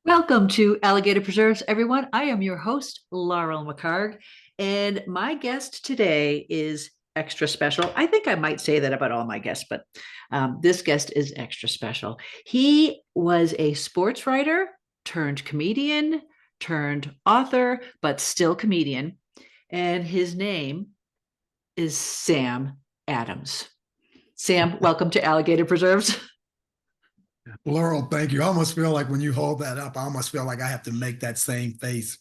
Welcome to Alligator Preserves, everyone. I am your host, Laurel McHargue, and my guest today is extra special. I think I might say that about all my guests, but this guest is extra special. He was a sports writer turned comedian, turned author, but still comedian, and his name is Sam Adams. Sam, welcome to Alligator Preserves. Laurel, thank you. I almost feel like when you hold that up, I almost feel like I have to make that same face.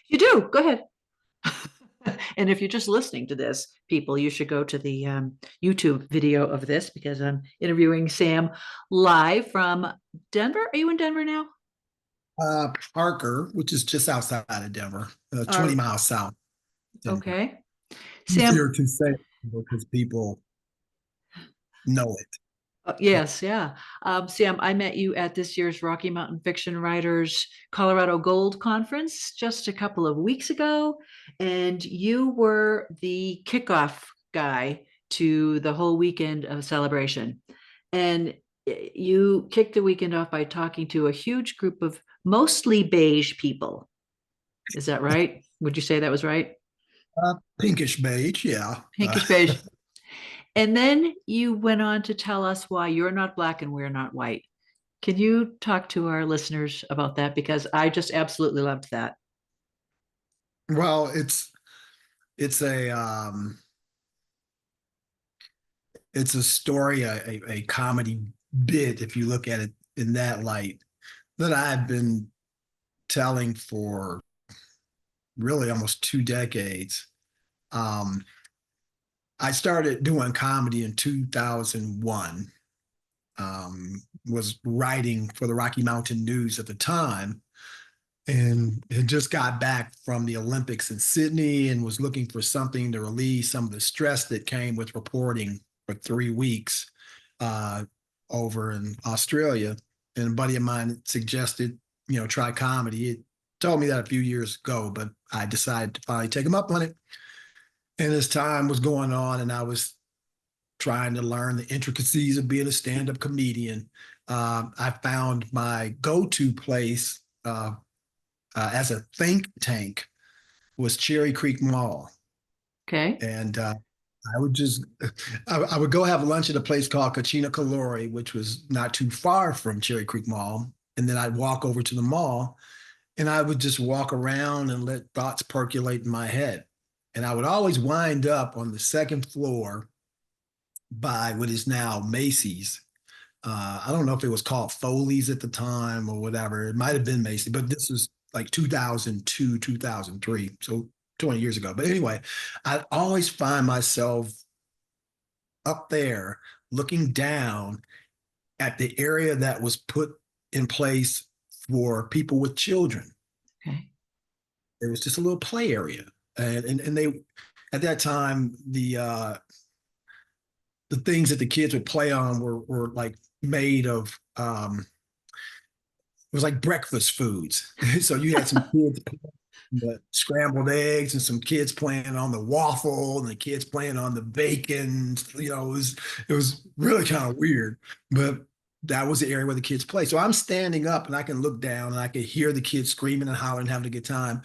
You do. Go ahead. And if you're just listening to this, people, you should go to the YouTube video of this because I'm interviewing Sam live from Denver. Are you in Denver now? Parker, which is just outside of Denver, 20 Or miles south of Denver. okay, Sam. Easier to say because people know it. Yes, yeah. Sam, I met you at this year's Rocky Mountain Fiction Writers Colorado Gold Conference just a couple of weeks ago, and you were the kickoff guy to the whole weekend of celebration. And you kicked the weekend off by talking to a huge group of mostly beige people. Is that right? Would you say that was right? Pinkish beige, yeah. Pinkish beige. And then you went on to tell us why you're not black and we're not white. Can you talk to our listeners about that? Because I just absolutely loved that. Well, it's it's a story, a comedy bit, if you look at it in that light, that I've been telling for really almost 2 decades. Um, I started doing comedy in 2001. Was writing for the Rocky Mountain News at the time, and had just got back from the Olympics in Sydney and was looking for something to release some of the stress that came with reporting for 3 weeks uh, over in Australia. And a buddy of mine suggested, try comedy. It told me that a few years ago, but I decided to finally take him up on it. And as time was going on, and I was trying to learn the intricacies of being a stand-up comedian, I found my go-to place as a think tank was Cherry Creek Mall. Okay. And I would just, I would go have lunch at a place called Cucina Calori, which was not too far from Cherry Creek Mall. And then I'd walk over to the mall and I would just walk around and let thoughts percolate in my head. And I would always wind up on the second floor by what is now Macy's. I don't know if it was called Foley's at the time or whatever. It might have been Macy's, but this was like 2002, 2003. So 20 years ago. But anyway, I always find myself up there looking down at the area that was put in place for people with children. Okay. There was just a little play area. And they, at that time, the things that the kids would play on were like made of it was like breakfast foods. So you had some kids the scrambled eggs and some kids playing on the waffle and the kids playing on the bacon. It was really kind of weird, but that was the area where the kids play. So I'm standing up and I can look down and I can hear the kids screaming and hollering, having a good time.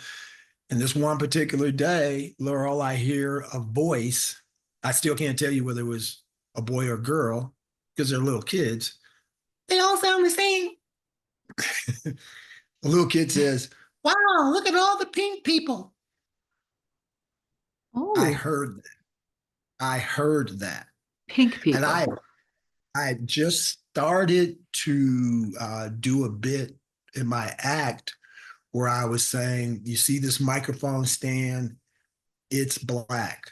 And this one particular day, Laurel, I hear a voice. I still can't tell you whether it was a boy or a girl because they're little kids. They all sound the same. A little kid says, "Wow, look at all the pink people." I Oh, heard that. I heard that. pink And people. I just started to do a bit in my act where I was saying, you see this microphone stand, it's black.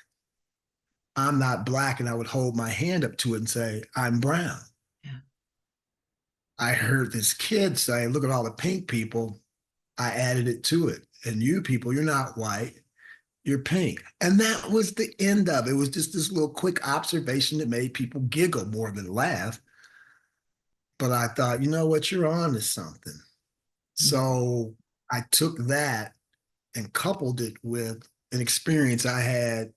I'm not black. And I would hold my hand up to it and say, I'm brown. Yeah. I heard this kid say, look at all the pink people. I added it to it. And you people, you're not white, you're pink. And that was the end of it. It was just this little quick observation that made people giggle more than laugh. But I thought, you know what, you're on to something. So I took that and coupled it with an experience I had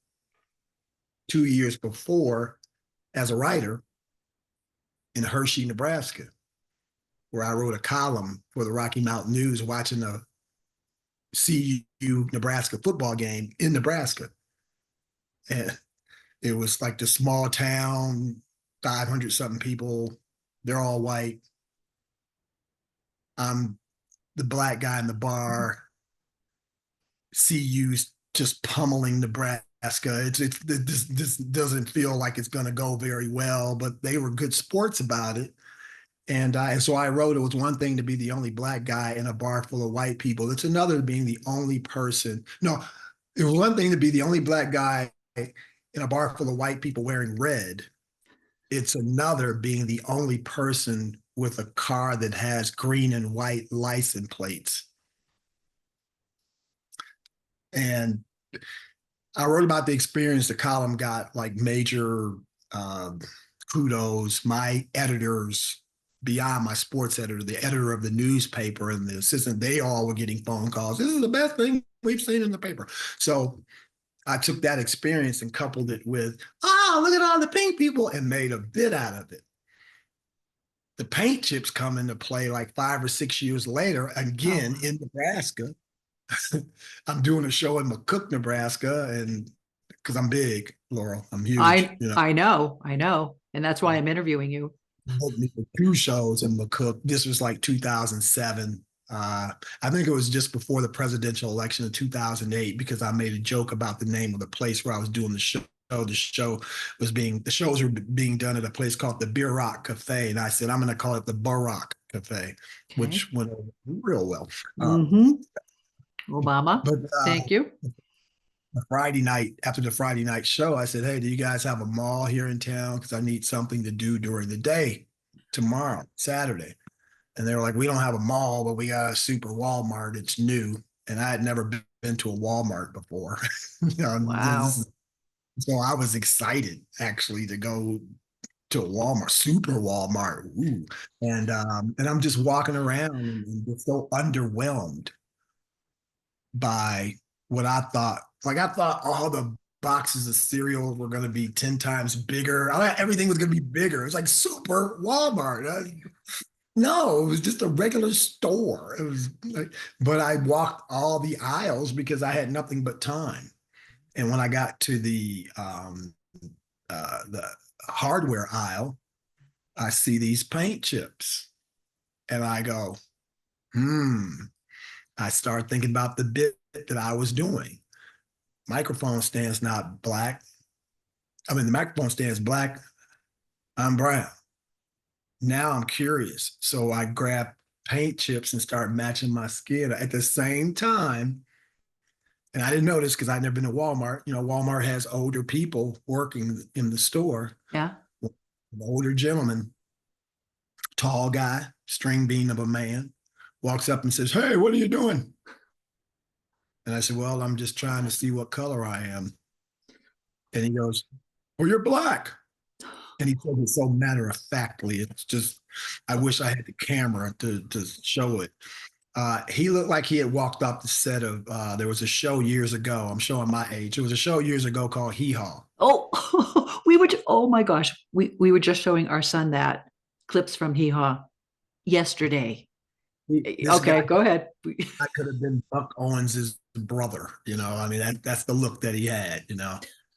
2 years before as a writer in Hershey, Nebraska, where I wrote a column for the Rocky Mountain News watching a CU Nebraska football game in Nebraska. And it was like the small town, 500 something people. They're all white. I'm the black guy in the bar. CU's just pummeling Nebraska. This doesn't feel like it's going to go very well, but they were good sports about it. And so I wrote, it was one thing to be the only black guy in a bar full of white people. It's another being the only person. No, it was one thing to be the only black guy in a bar full of white people wearing red. It's another being the only person with a car that has green and white license plates. And I wrote about the experience. The column got like major kudos. My editors, beyond my sports editor, the editor of the newspaper and the assistant, they all were getting phone calls. This is the best thing we've seen in the paper. So I took that experience and coupled it with, oh, look at all the pink people, and made a bit out of it. The paint chips come into play like 5 or 6 years later, again in Nebraska. I'm doing a show in McHargue, Nebraska, and because I'm big, Laurel, I'm huge. I know, and that's why I'm interviewing you. Booked me for 2 shows in McHargue. This was like 2007. I think it was just before the presidential election of 2008, because I made a joke about the name of the place where I was doing the show. The shows were being done at a place called the Beer Rock Cafe, and I said I'm going to call it the Barack Cafe, okay, which went over real well. Obama, but thank you. Friday night, after the Friday night show, I said, hey, do you guys have a mall here in town? Because I need something to do during the day tomorrow, Saturday. And they were like, we don't have a mall, but we got a super Walmart. It's new. And I had never been to a Walmart before. Wow. So I was excited actually to go to a Walmart, super Walmart. Ooh. And I'm just walking around and just so underwhelmed by what I thought. Like I thought all the boxes of cereal were going to be 10 times bigger. Everything was going to be bigger. It was like super Walmart. No, it was just a regular store. It was like, but I walked all the aisles because I had nothing but time. And when I got to the hardware aisle, I see these paint chips, and I go, I start thinking about the bit that I was doing. Microphone stand's not black. I mean, the microphone stand's black. I'm brown. Now I'm curious. So I grab paint chips and start matching my skin at the same time. And I didn't notice because I'd never been to Walmart. Walmart has older people working in the store. Yeah. An older gentleman, tall guy, string bean of a man, walks up and says, hey, what are you doing? And I said, well, I'm just trying to see what color I am. And he goes, well, you're black. And he said it so matter-of-factly. It's just, I wish I had the camera to show it. He looked like he had walked off the set of, there was a show years ago. I'm showing my age. It was a show years ago called Hee Haw. Oh, oh my gosh. We were just showing our son that clips from Hee Haw yesterday. Okay, go ahead. I could have been Buck Owens' brother, I mean, that's the look that he had,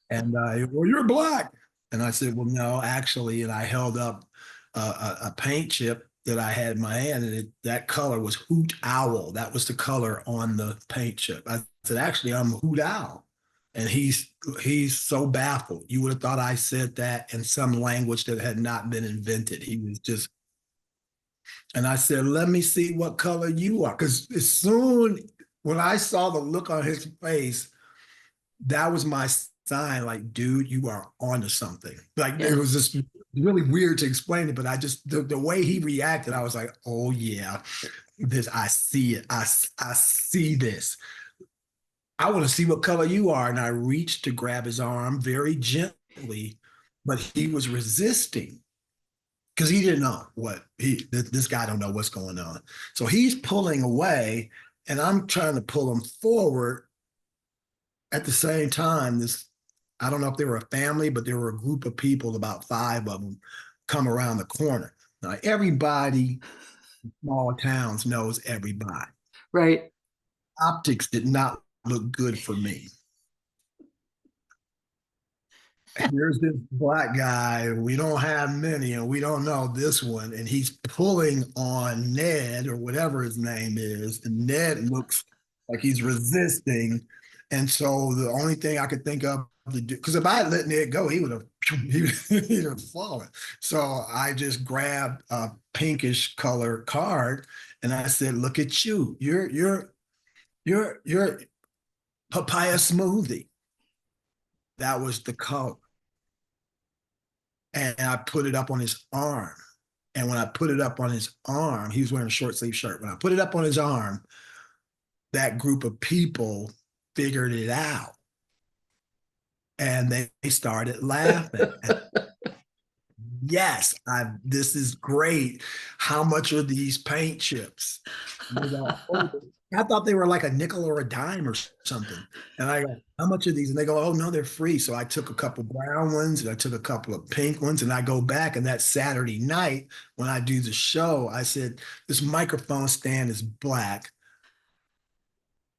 and well, you're black. And I said, well, no, actually, and I held up a paint chip that I had in my hand, and that color was Hoot Owl. That was the color on the paint chip. I said, actually, I'm Hoot Owl. And he's so baffled. You would have thought I said that in some language that had not been invented. He was just, and I said, let me see what color you are. Because as soon when I saw the look on his face, that was my sign, like, dude, you are onto something. Like, it was just really weird to explain it, but I just, the way he reacted, I was like, oh yeah, I see it. I see this. I want to see what color you are. And I reached to grab his arm very gently, but he was resisting because he didn't know this guy don't know what's going on. So he's pulling away and I'm trying to pull him forward. At the same time, I don't know if they were a family, but there were a group of people, about 5 of them, come around the corner. Now, everybody small towns knows everybody. Right. Optics did not look good for me. Here's this black guy. We don't have many, and we don't know this one. And he's pulling on Ned or whatever his name is. And Ned looks like he's resisting. And so the only thing I could think of to do, because if I had let Ned go, he would have he'd have fallen. So I just grabbed a pinkish color card and I said, "Look at you. You're papaya smoothie." That was the color. And I put it up on his arm. And when I put it up on his arm, he was wearing a short sleeve shirt. When I put it up on his arm, that group of people figured it out and they started laughing. And yes, this is great. How much are these paint chips? And they go, oh, I thought they were like a nickel or a dime or something. And I go, how much are these? And they go, oh, no, they're free. So I took a couple brown ones and I took a couple of pink ones. And I go back, and that Saturday night when I do the show, I said, this microphone stand is black.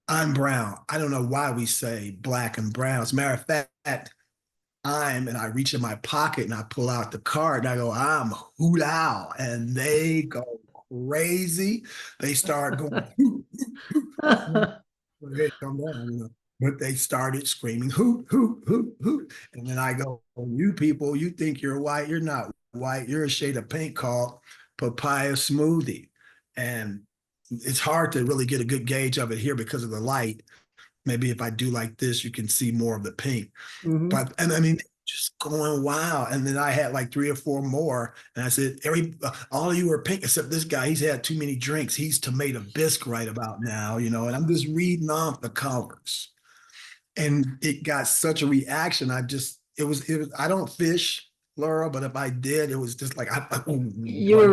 I'm brown. I don't know why we say black and brown. As a matter of fact, and I reach in my pocket and I pull out the card and I go, I'm Hoot Owl. And they go crazy. They start going, hoot, hoot, hoot. Hey, come down, you know. But they started screaming, hoot, hoot, hoot, hoot. And then I go, oh, you people, you think you're white. You're not white. You're a shade of pink called papaya smoothie. And it's hard to really get a good gauge of it here because of the light. Maybe if I do like this, you can see more of the pink. Mhm. But and I mean, just going wow. And then I had like 3 or 4 more, and I said, all of you are pink except this guy. He's had too many drinks. He's tomato bisque right about now, you know. And I'm just reading off the colors, and it got such a reaction. It was. I don't fish, Laura, but if I did, it was just like You were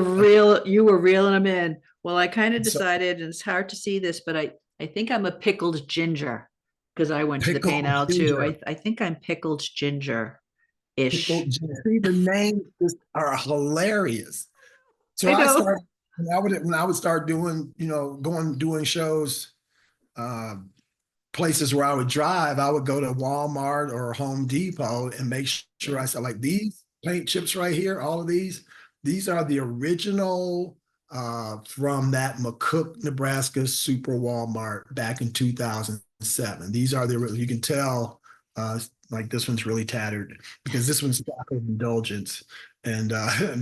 reeling them in. Well, I kind of so decided, and it's hard to see this, but I think I'm a pickled ginger because I went to the paint pickled aisle too. ginger. I think I'm pickled ginger ish. Pickled ginger. See, the names just are hilarious. So I I know. started when I would start doing, doing shows, uh, places where I would drive, I would go to Walmart or Home Depot and make sure I said, like, these paint chips right here, all of these are the original from that McCook, Nebraska Super Walmart back in 2007. These are you can tell, like this one's really tattered because this one's chocolate indulgence. And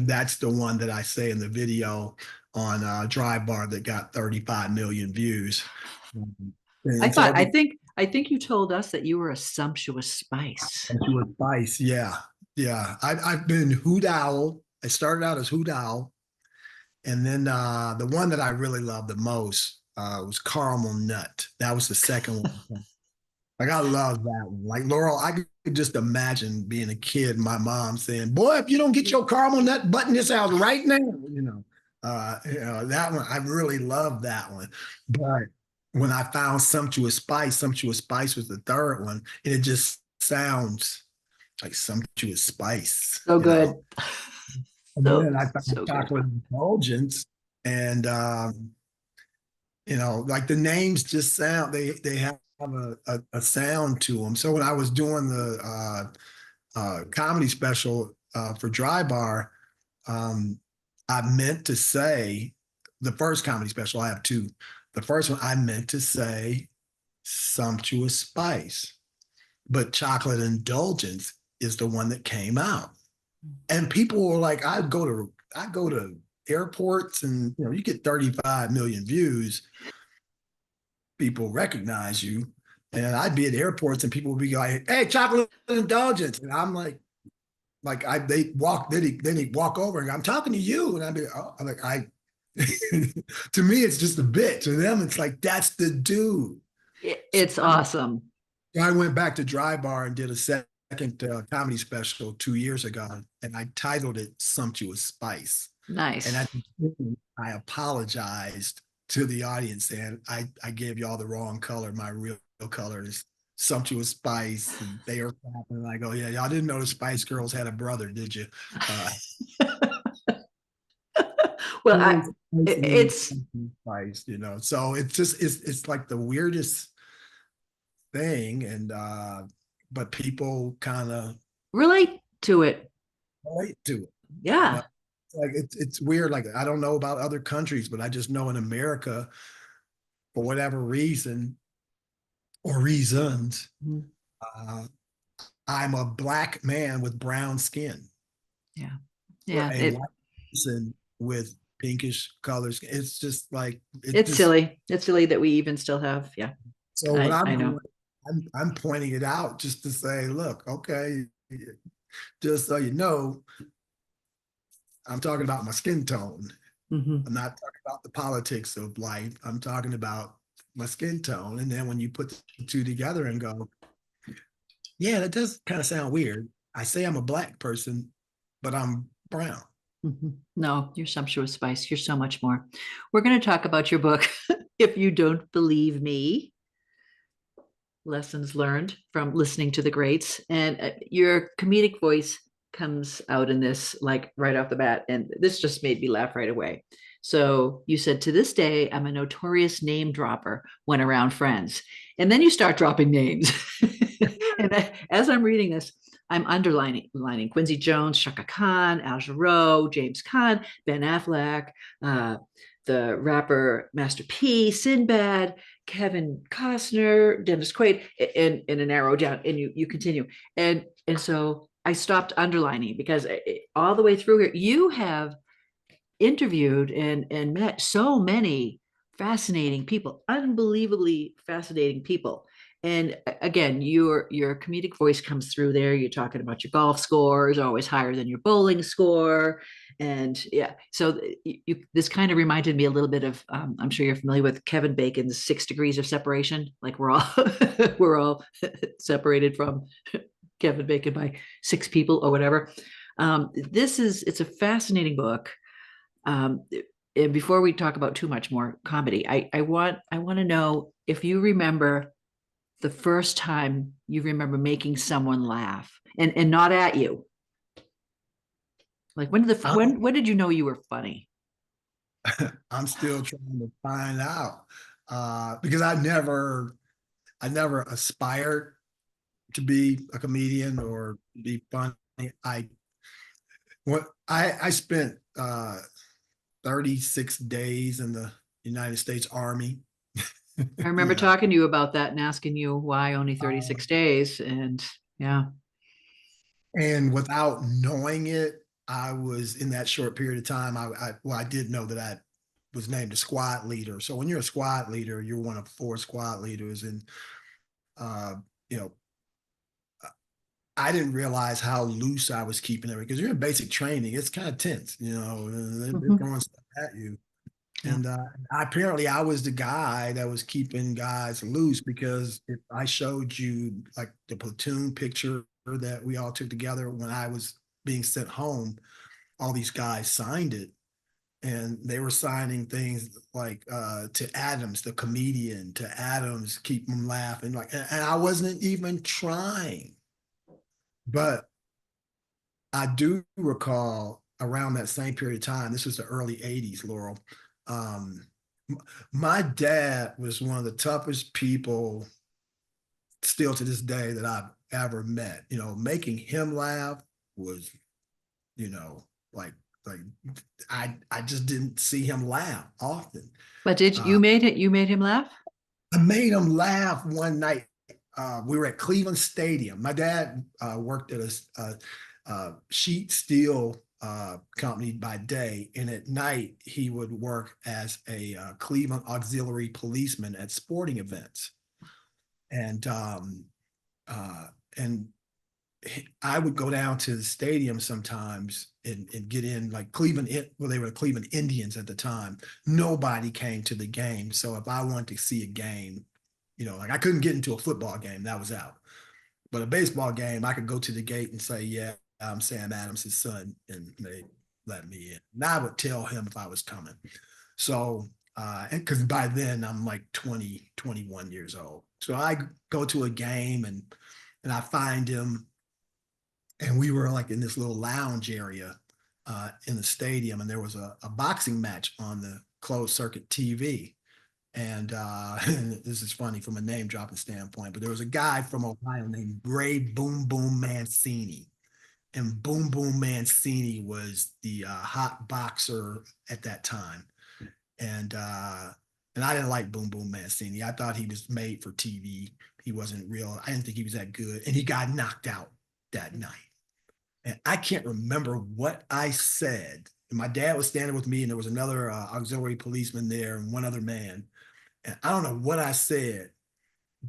that's the one that I say in the video on Drive Bar that got 35 million views. I And so thought every I think you told us that you were a sumptuous spice. to advice, yeah, yeah. I've been Hoot Owl. I started out as Hoot Owl, and then the one that I really loved the most was Caramel Nut. That was the second one. Like I love that one. Like Laurel, I could just imagine being a kid, my mom saying, "Boy, if you don't get your caramel nut button this out right now," that one. I really love that one. But when I found Sumptuous Spice was the third one, and it just sounds like sumptuous spice, So you know. good. And So then I found so good. chocolate indulgence, and like the names just sound they have a sound to them. So when I was doing the comedy special for Dry Bar, um, I meant to say the first comedy special. I have two. The first one I meant to say sumptuous spice, but chocolate indulgence is the one that came out, and people were like, I go to airports, and you get 35 million views, people recognize you. And I'd be at airports and people would be like, "Hey, chocolate indulgence," and I'm like then he'd walk over and go, "I'm talking to you," and I'd be, oh, I'm like, I. To me, it's just a bit. To them, it's like that's the dude. So It's awesome. I went back to Dry Bar and did a second comedy special 2 years ago, and I titled it "Sumptuous Spice." And Nice. I apologized to the audience and I gave y'all the wrong color. My real color is sumptuous spice. And they are clapping. And I go, yeah, y'all didn't know the Spice Girls had a brother, did you? Uh, Well, Totally it's Christ, you know. So it's just it's like the weirdest thing, and but people kind of relate to it. relate to it. You know, Yeah. like it's weird. Like I don't know about other countries, but I just know in America, for whatever reason or reasons, Mhm. uh, I'm a black man with brown skin. Yeah. You're Yeah. a white person with pinkish colors. It's just like it It's just. silly. It's silly that we even still have. Yeah. So when I'm I know. doing, I'm pointing it out just to say, look, okay, just so you know, I'm talking about my skin tone. Hmm. I'm not talking about the politics of life. I'm talking about my skin tone. And then when you put the two together and go, yeah, that does kind of sound weird. I say I'm a black person, but I'm brown. Hmm. No, you're sumptuous spice. You're so much more. We're going to talk about your book. If you don't believe me, lessons learned from listening to the greats, and your comedic voice comes out in this like right off the bat, and this just made me laugh right away. So you said, to this day I'm a notorious name dropper when around friends, and then you start dropping names. And as I'm reading this, I'm underlining Quincy Jones, Shaka Khan, Al Jarreau, James Caan, Ben Affleck, uh, the rapper Master P, Sinbad, Kevin Costner, Dennis Quaid, and an arrow down, and you continue. And so I stopped underlining because all the way through here, you have interviewed and met so many fascinating people, unbelievably fascinating people. And again, your comedic voice comes through there. You're talking about your golf scores, always higher than your bowling score. And yeah, so this kind of reminded me a little bit of, I'm sure you're familiar with Kevin Bacon's 6 degrees of separation. Like we're all we're all separated from Kevin Bacon by 6 people or whatever. It's a fascinating book. um, and before we talk about too much more comedy, I want to know if you remember the first time you remember making someone laugh, and not at you. Like when did you know you were funny? I'm still trying to find out because I never aspired to be a comedian or be funny. I spent 36 days in the United States Army. I remember You know, talking to you about that and asking you why only uh, 36 days. And yeah. and without knowing it, I was in that short period of time. I did know that I was named a squad leader. So when you're a squad leader, you're one of four squad leaders, and uh, you know, I didn't realize how loose I was keeping it because you're in basic training. It's kind of tense, you know, they're Mhm. throwing stuff at you. Yeah. And apparently, I was the guy that was keeping guys loose because if I showed you like the platoon picture that we all took together when I was being sent home, all these guys signed it. And they were signing things like to Adams, the comedian, to Adams, keep them laughing. Like, and I wasn't even trying. But I do recall around that same period of time, this was the early 80s, Laurel. Um, my dad was one of the toughest people still to this day that I've ever met. You know, making him laugh was, you know, like I just didn't see him laugh often. But did Uh, you made it? You made him laugh? I made him laugh one night. We were at Cleveland Stadium. My dad worked at a sheet steel company by day, and at night he would work as a Cleveland auxiliary policeman at sporting events. And uh, and I would go down to the stadium sometimes and get in like Cleveland. Well, they were the Cleveland Indians at the time. Nobody came to the game, so if I wanted to see a game, you know, like I couldn't get into a football game, that was out. But a baseball game, I could go to the gate and say, "Yeah, I'm Sam Adams' son," and they let me in. And I would tell him if I was coming. So, and because by then I'm like 20, 21 years old. So I go to a game and I find him, and we were like in this little lounge area, in the stadium, and there was a boxing match on the closed circuit TV. And this is funny from a name dropping standpoint, but there was a guy from Ohio named Ray Boom Boom Mancini. And Boom Boom Mancini was the hot boxer at that time. And I didn't like Boom Boom Mancini. I thought he was made for TV. He wasn't real. I didn't think he was that good. And he got knocked out that night. And I can't remember what I said. And my dad was standing with me, and there was another auxiliary policeman there and one other man. And I don't know what I said,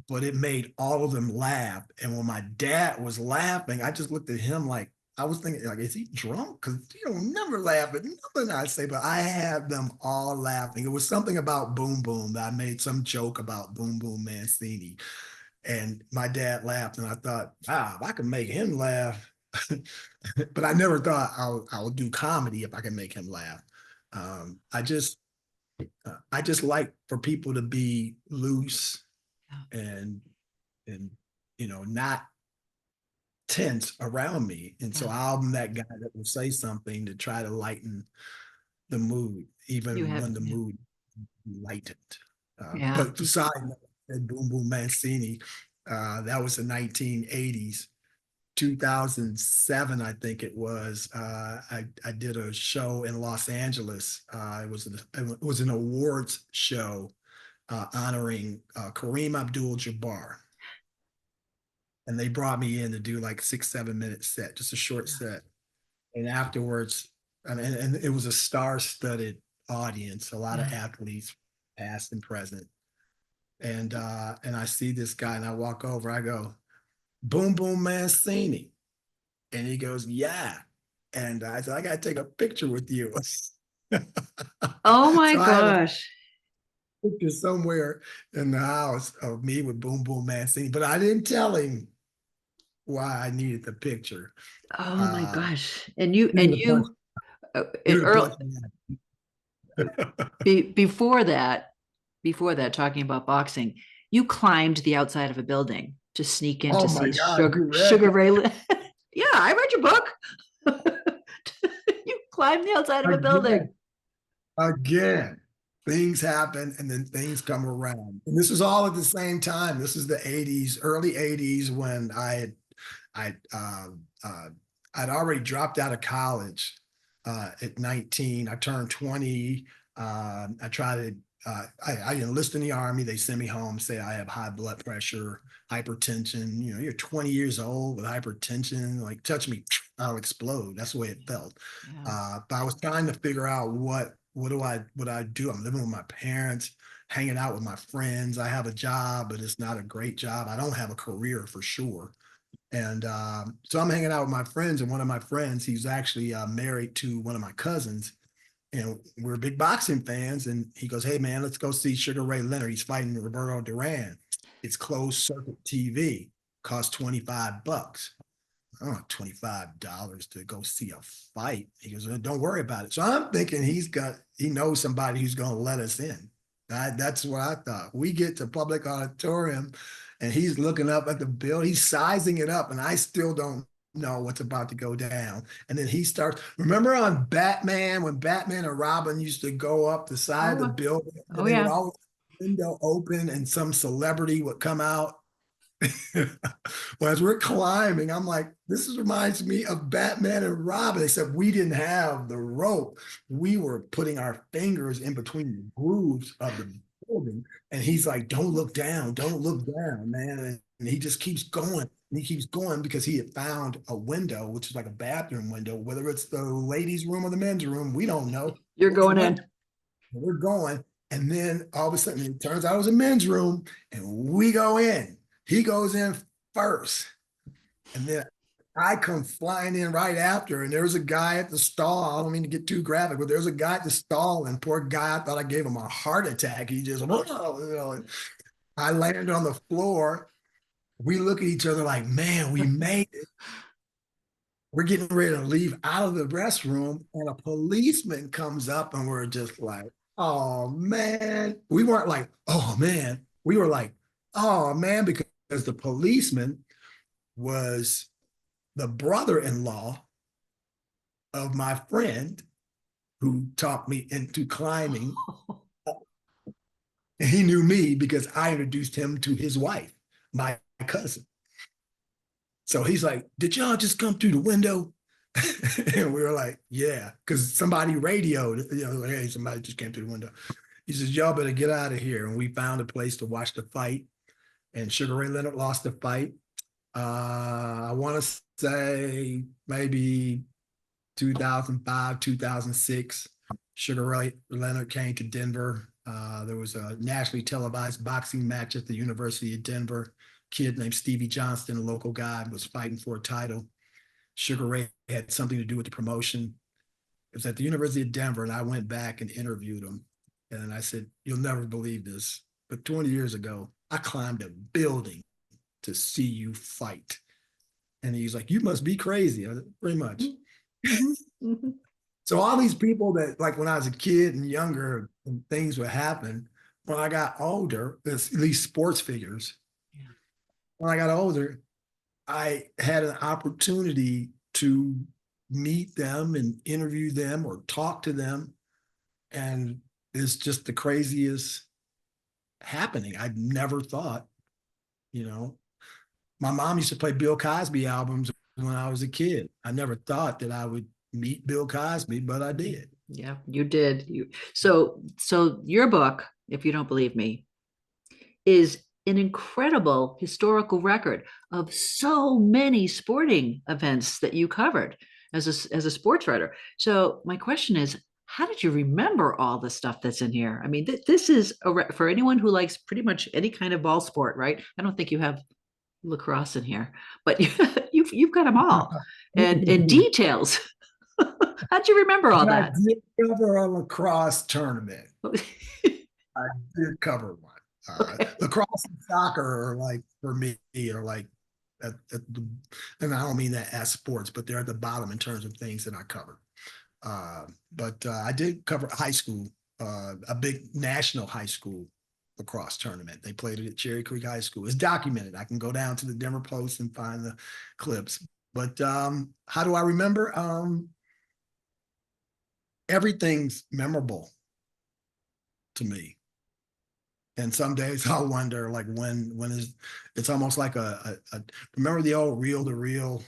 but it made all of them laugh. And when my dad was laughing, I just looked at him like, I was thinking, like, is he drunk? Because he don't never laugh at nothing I say, but I had them all laughing. It was something about Boom Boom that I made some joke about Boom Boom Mancini. And my dad laughed, and I thought, wow, if I can make him laugh. But I never thought I'll do comedy if I can make him laugh. Um, I just I just like for people to be loose Yeah. and not tense around me. And so Yeah. I'm that guy that will say something to try to lighten the mood, You even have, when the yeah. mood lightened. Yeah. But besides that, Boom Boom Mancini, that was the 1980s. 2007, I think it was. I did a show in Los Angeles. It was an awards show honoring Kareem Abdul-Jabbar, and they brought me in to do like 6 7 minute set, just a short set. And afterwards, and it was a star-studded audience, a lot of Yeah. athletes, past and present. And I see this guy, and I walk over. I go, "Boom Boom Mancini," and he goes, "Yeah." And I said, "I got to take a picture with you." Oh my So I have a gosh. picture somewhere in the house of me with Boom Boom Mancini, but I didn't tell him why I needed the picture. Oh my Uh, gosh. he would have punched. He And would have Earl, punched me. before that, talking about boxing, you climbed the outside of a building to sneak in Oh to my see God, you read Sugar Ray. Yeah, I read your book. You climbed the outside of a building. again, again. Things happen and then things come around. And this was all at the same time. This is the 80s, early 80s when I uh, I'd already dropped out of college at 19. I turned 20. I tried to I enlist in the army. They send me home, say I have high blood pressure, hypertension. You're 20 years old with hypertension. Like touch me, I'll explode. That's the way it felt. Yeah. But I was trying to figure out what I do. I'm living with my parents, hanging out with my friends. I have a job, but it's not a great job. I don't have a career for sure. And so I'm hanging out with my friends, and one of my friends, he's actually married to one of my cousins, and we're big boxing fans. And he goes, "Hey man, let's go see Sugar Ray Leonard. He's fighting Roberto Duran. It's closed circuit TV. Costs $25." Oh, $25 to go see a fight. He goes, "Don't worry about it." So I'm thinking he knows somebody who's going to let us in. That's what I thought. We get to public auditorium, and he's looking up at the bill. He's sizing it up, and I still don't know what's about to go down. And then he starts. Remember on Batman when Batman and Robin used to go up the side of the Oh, building, oh and they would yeah. always window open, and some celebrity would come out. Well, as we're climbing, I'm like, this reminds me of Batman and Robin, except we didn't have the rope. We were putting our fingers in between the grooves of the building. And he's like, don't look down, man. And he just keeps going. And he keeps going because he had found a window, which is like a bathroom window, whether it's the ladies' room or the men's room, we don't know. You're It's a going window. in. We're going. And then all of a sudden, it turns out it was a men's room, and we go in. He goes in first, and then I come flying in right after. And there's a guy at the stall. I don't mean to get too graphic, but there's a guy at the stall, and poor guy, I thought I gave him a heart attack. He just, I landed on the floor. We look at each other like, man, we made it. We're getting ready to leave out of the restroom, and a policeman comes up, and we're just like, oh man. We weren't like, oh man. We were like, oh man, because the policeman was the brother-in-law of my friend who taught me into climbing. And he knew me because I introduced him to his wife, my cousin. So he's like, "Did y'all just come through the window?" And we were like, "Yeah," because somebody radioed, like, "Hey, somebody just came through the window." He says, "Y'all better get out of here." And we found a place to watch the fight. And Sugar Ray Leonard lost the fight. I want to say maybe 2005, 2006. Sugar Ray Leonard came to Denver. There was a nationally televised boxing match at the University of Denver. Kid named Stevie Johnston, a local guy, was fighting for a title. Sugar Ray had something to do with the promotion. It was at the University of Denver, and I went back and interviewed him. And I said, "You'll never believe this, but 20 years ago, I climbed a building to see you fight." And he's like, "You must be crazy." I said, "Pretty much." Mm-hmm. Mm-hmm. So all these people that, like, when I was a kid and younger, and things would happen. When I got older, at least sports figures, Yeah. when I got older, I had an opportunity to meet them and interview them or talk to them. And it's just the craziest happening. I never thought, you know, my mom used to play Bill Cosby albums when I was a kid. I never thought that I would meet Bill Cosby, but I did. Yeah, you did. So your book, if you don't believe me, is an incredible historical record of so many sporting events that you covered as a sports writer. So my question is, how did you remember all the stuff that's in here? I mean, this is for anyone who likes pretty much any kind of ball sport, right? I don't think you have lacrosse in here, but you've got them all, and details. How'd you remember all But I that? did cover a lacrosse tournament. I did cover one. Okay. Lacrosse and soccer are, like, for me, are like and I don't mean that as sports, but they're at the bottom in terms of things that I covered. But I did cover high school, a big national high school lacrosse tournament. They played it at Cherry Creek High School. It's documented. I can go down to the Denver Post and find the clips. But how do I remember? Everything's memorable to me. And some days I'll wonder, like, when is it's almost like remember the old reel to reel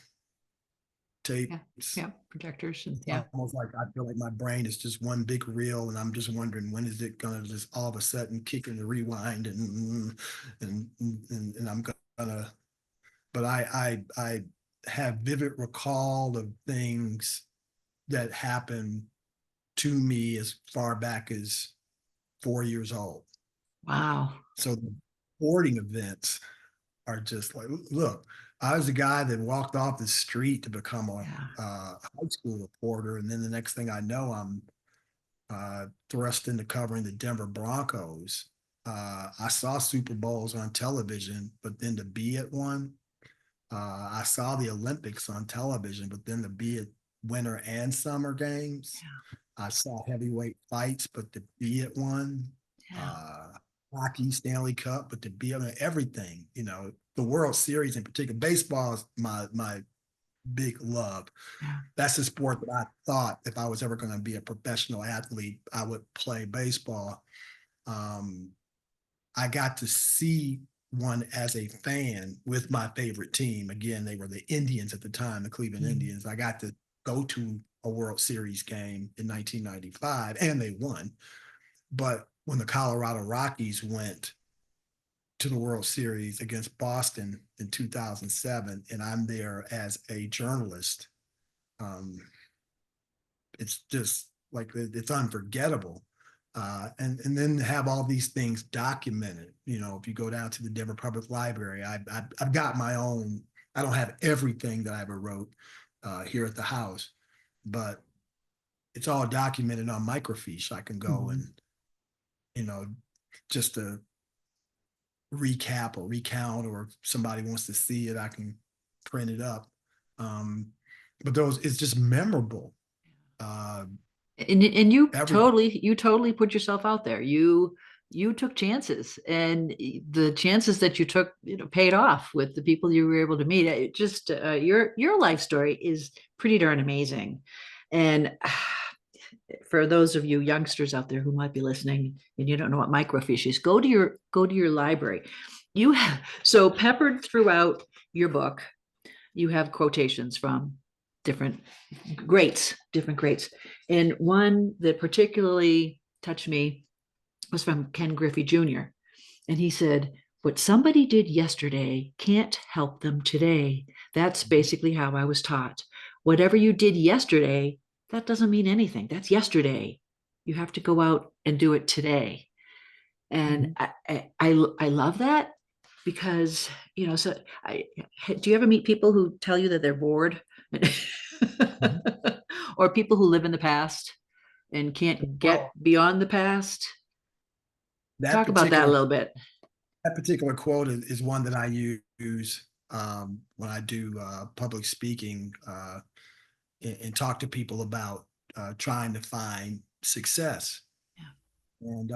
Yeah, tapes? yeah, projectors and It's yeah. almost like I feel like my brain is just one big reel, and I'm just wondering, when is it gonna just all of a sudden kick in the rewind, and I'm gonna. But I have vivid recall of things that happened to me as far back as 4 years old. Wow. So the sporting events are just like, look, I was a guy that walked off the street to become a Yeah. high school reporter, and then the next thing I know, I'm thrust into covering the Denver Broncos. I saw Super Bowls on television, but then to be at one, I saw the Olympics on television, but then to be at winter and summer games, I saw heavyweight fights, but to be at one, Yeah. uh, hockey, Stanley Cup, but to be able to everything, the World Series in particular. Baseball is my big love. Yeah. That's the sport that I thought if I was ever going to be a professional athlete, I would play baseball. Um, I got to see one as a fan with my favorite team. Again, they were the Indians at the time, the Cleveland Indians. I got to go to a World Series game in 1995, and they won. But when the Colorado Rockies went to the World Series against Boston in 2007, and I'm there as a journalist, um, it's just like it's unforgettable. And then have all these things documented. If you go down to the Denver Public Library, I've got my own. I don't have everything that I ever wrote here at the house, but it's all documented on microfiche. I can go Mhm. and you know just to recap or recount, or if somebody wants to see it, I can print it up. Um, but those it's just memorable. Uh, And everything. you totally put yourself out there. You took chances, and the chances that you took, paid off with the people you were able to meet. It just your life story is pretty darn amazing. And for those of you youngsters out there who might be listening and you don't know what microfiche is, go to your library. You have so peppered throughout your book, you have quotations from different different greats. And one that particularly touched me was from Ken Griffey Jr. And he said, "What somebody did yesterday can't help them today." That's basically how I was taught. Whatever you did yesterday, that doesn't mean anything. That's yesterday. You have to go out and do it today. And Mhm. I love that because, so do you ever meet people who tell you that they're bored? Mhm. Or people who live in the past and can't get Well, beyond the past? that Talk about that a particular little bit. that particular quote is one that I use when I do public speaking and talk to people about trying to find success. Yeah. And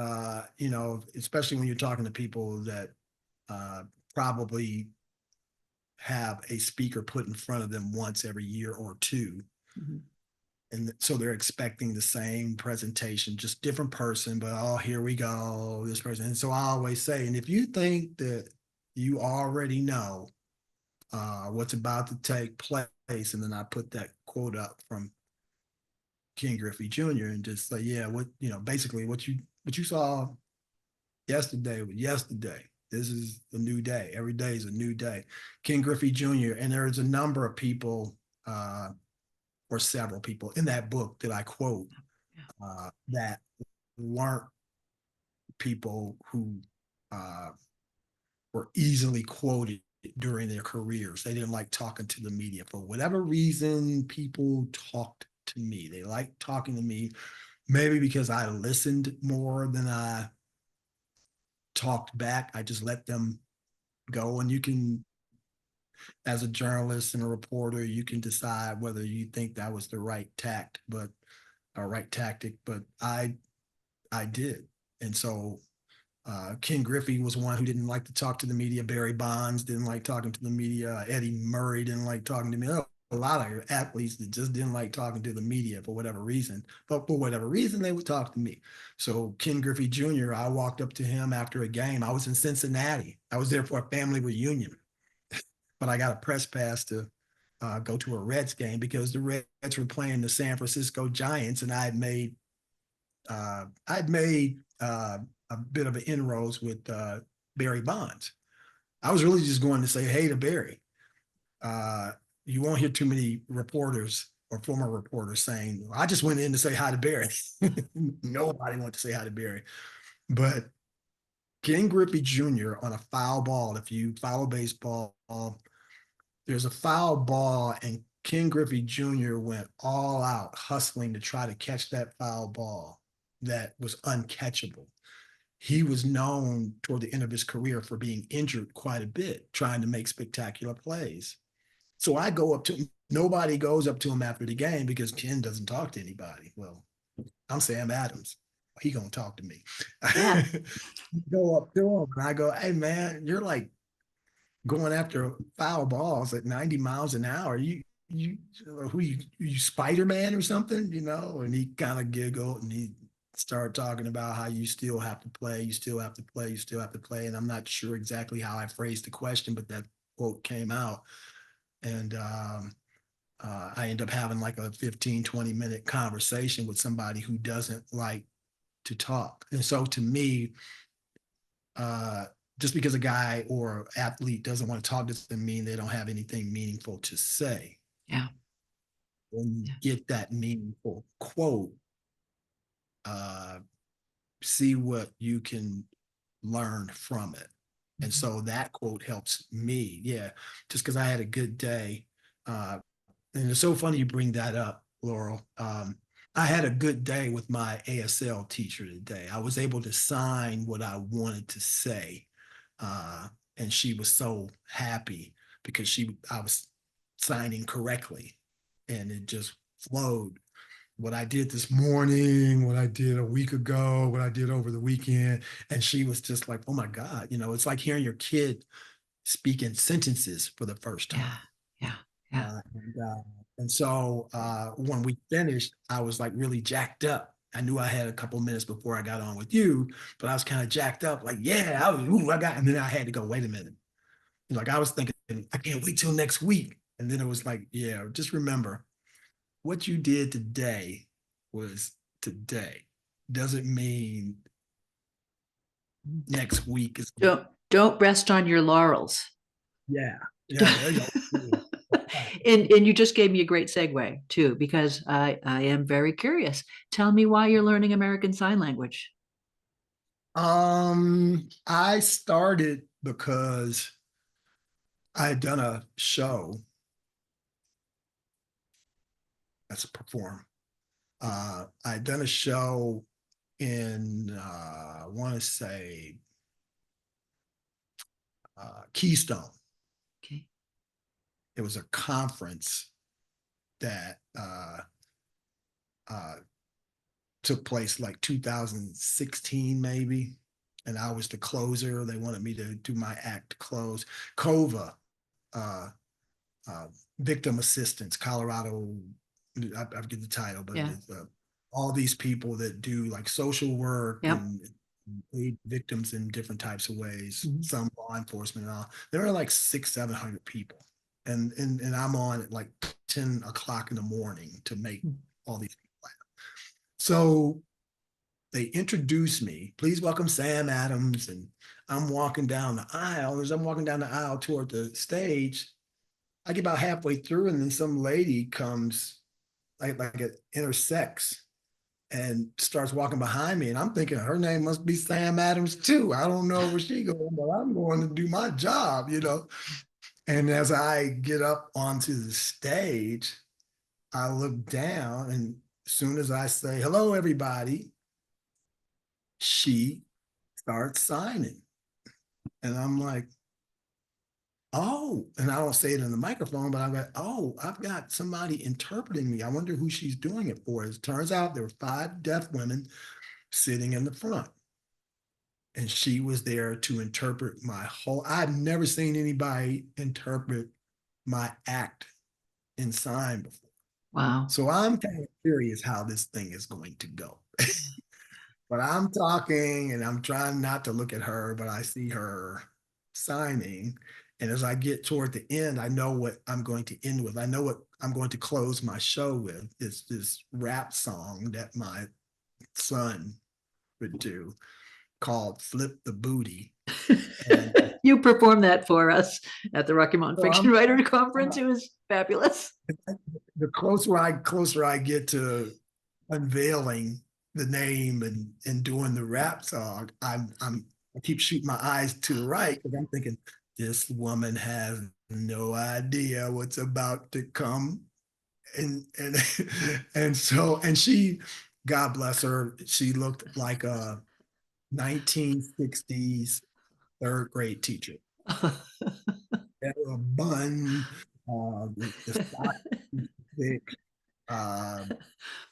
especially when you're talking to people that uh, probably have a speaker put in front of them once every year or two. Mhm. And so they're expecting the same presentation, just different person, but oh, here we go, this person. And so I always say, and if you think that you already know what's about to take place, and then I put that quote up from Ken Griffey Jr. and just say, yeah, basically what you saw yesterday was yesterday. This is a new day. Every day is a new day. Ken Griffey Jr. And there's a number of people, or several people in that book that I quote Yeah. that weren't people who uh, were easily quoted during their careers. They didn't like talking to the media. For whatever reason, people talked to me. They liked talking to me, maybe because I listened more than I talked back. I just let them go. And you can, as a journalist and a reporter, you can decide whether you think that was the right right tactic. But I did. And so Ken Griffey was one who didn't like to talk to the media. Barry Bonds didn't like talking to the media. Eddie Murray didn't like talking to me. A lot of athletes that just didn't like talking to the media for whatever reason. But for whatever reason, they would talk to me. So Ken Griffey Jr., I walked up to him after a game. I was in Cincinnati. I was there for a family reunion, but I got a press pass to go to a Reds game because the Reds were playing the San Francisco Giants, and I'd made a bit of an inroads with Barry Bonds. I was really just going to say hey to Barry. Uh, you won't hear too many reporters or former reporters saying, well, I just went in to say hi to Barry. Nobody wanted to say hi to Barry. But Ken Griffey Jr. on a foul ball, if you follow baseball, there's a foul ball, and Ken Griffey Jr. went all out hustling to try to catch that foul ball that was uncatchable. He was known toward the end of his career for being injured quite a bit, trying to make spectacular plays. So I go up to him. Nobody goes up to him after the game because Ken doesn't talk to anybody. Well, I'm Sam Adams. He gonna talk to me. Yeah. Go up to him and I go, hey man, you're like going after foul balls at 90 miles an hour. You who you Spider-Man or something, And he kind of giggled and he started talking about how you still have to play, you still have to play, you still have to play. And I'm not sure exactly how I phrased the question, but that quote came out. And I end up having like a 15, 20-minute conversation with somebody who doesn't like to talk. And so to me, uh, just because a guy or athlete doesn't want to talk doesn't mean they don't have anything meaningful to say. Yeah. When you Yeah. get that meaningful quote, uh, see what you can learn from it. And Mhm. so that quote helps me. Yeah, just because I had a good day. Uh, and it's so funny you bring that up, Laurel. I had a good day with my ASL teacher today. I was able to sign what I wanted to say. Uh, and she was so happy because I was signing correctly and it just flowed. What I did this morning, what I did a week ago, what I did over the weekend. And she was just like, oh my God, it's like hearing your kid speak in sentences for the first Yeah. time. Yeah. Yeah. Uh, and, uh, And so when we finished, I was like really jacked up. I knew I had a couple minutes before I got on with you, but I was kind of jacked up, like, yeah, I got, and then I had to go, wait a minute. Like I was thinking, I can't wait till next week. And then it was like, yeah, just remember what you did today was today. Doesn't mean next week is, Don't rest on your laurels. yeah, yeah, there you go. And you just gave me a great segue too, because I am very curious. Tell me why you're learning American Sign Language. I started because I had done a show as a performer. I had done a show in I want to say Keystone. Okay. It was a conference that uh, took place like 2016 maybe, and I was the closer. They wanted me to do my act close. COVA, uh, uh, Victim Assistance, Colorado. I forget the title, but Yeah. it's, all these people that do like social work Yep. and aid victims in different types of ways. Mhm. Some law enforcement and all. There are like 600-700 people, and I'm on at like 10 o'clock in the morning to make all these people laugh. So they introduced me. Please welcome Sam Adams, and I'm walking down the aisle. As I'm walking down the aisle toward the stage, I get about halfway through, and then some lady comes, like it intersects and starts walking behind me. And I'm thinking her name must be Sam Adams too. I don't know where she going, but I'm going to do my job, you know. And as I get up onto the stage, I look down, and as soon as I say, hello, everybody, she starts signing. And I'm like, oh, and I don't say it in the microphone, but I'm like, oh, I've got somebody interpreting me. I wonder who she's doing it for. It turns out there were 5 deaf women sitting in the front. And she was there to interpret my whole. I've never seen anybody interpret my act in sign before. Wow. So I'm kind of curious how this thing is going to go. But I'm talking and I'm trying not to look at her, but I see her signing. And as I get toward the end, I know what I'm going to end with. I know what I'm going to close my show with. It's this rap song that my son would do called Flip the Booty. And You performed that for us at the Rocky Mountain so Fiction Writer Conference. It was fabulous. the closer I get to unveiling the name and doing the rap song, I keep shooting my eyes to the right because I'm thinking this woman has no idea what's about to come, and and she, God bless her, she looked like a 1960s third grade teacher. Had a bun, the stock thick, uh,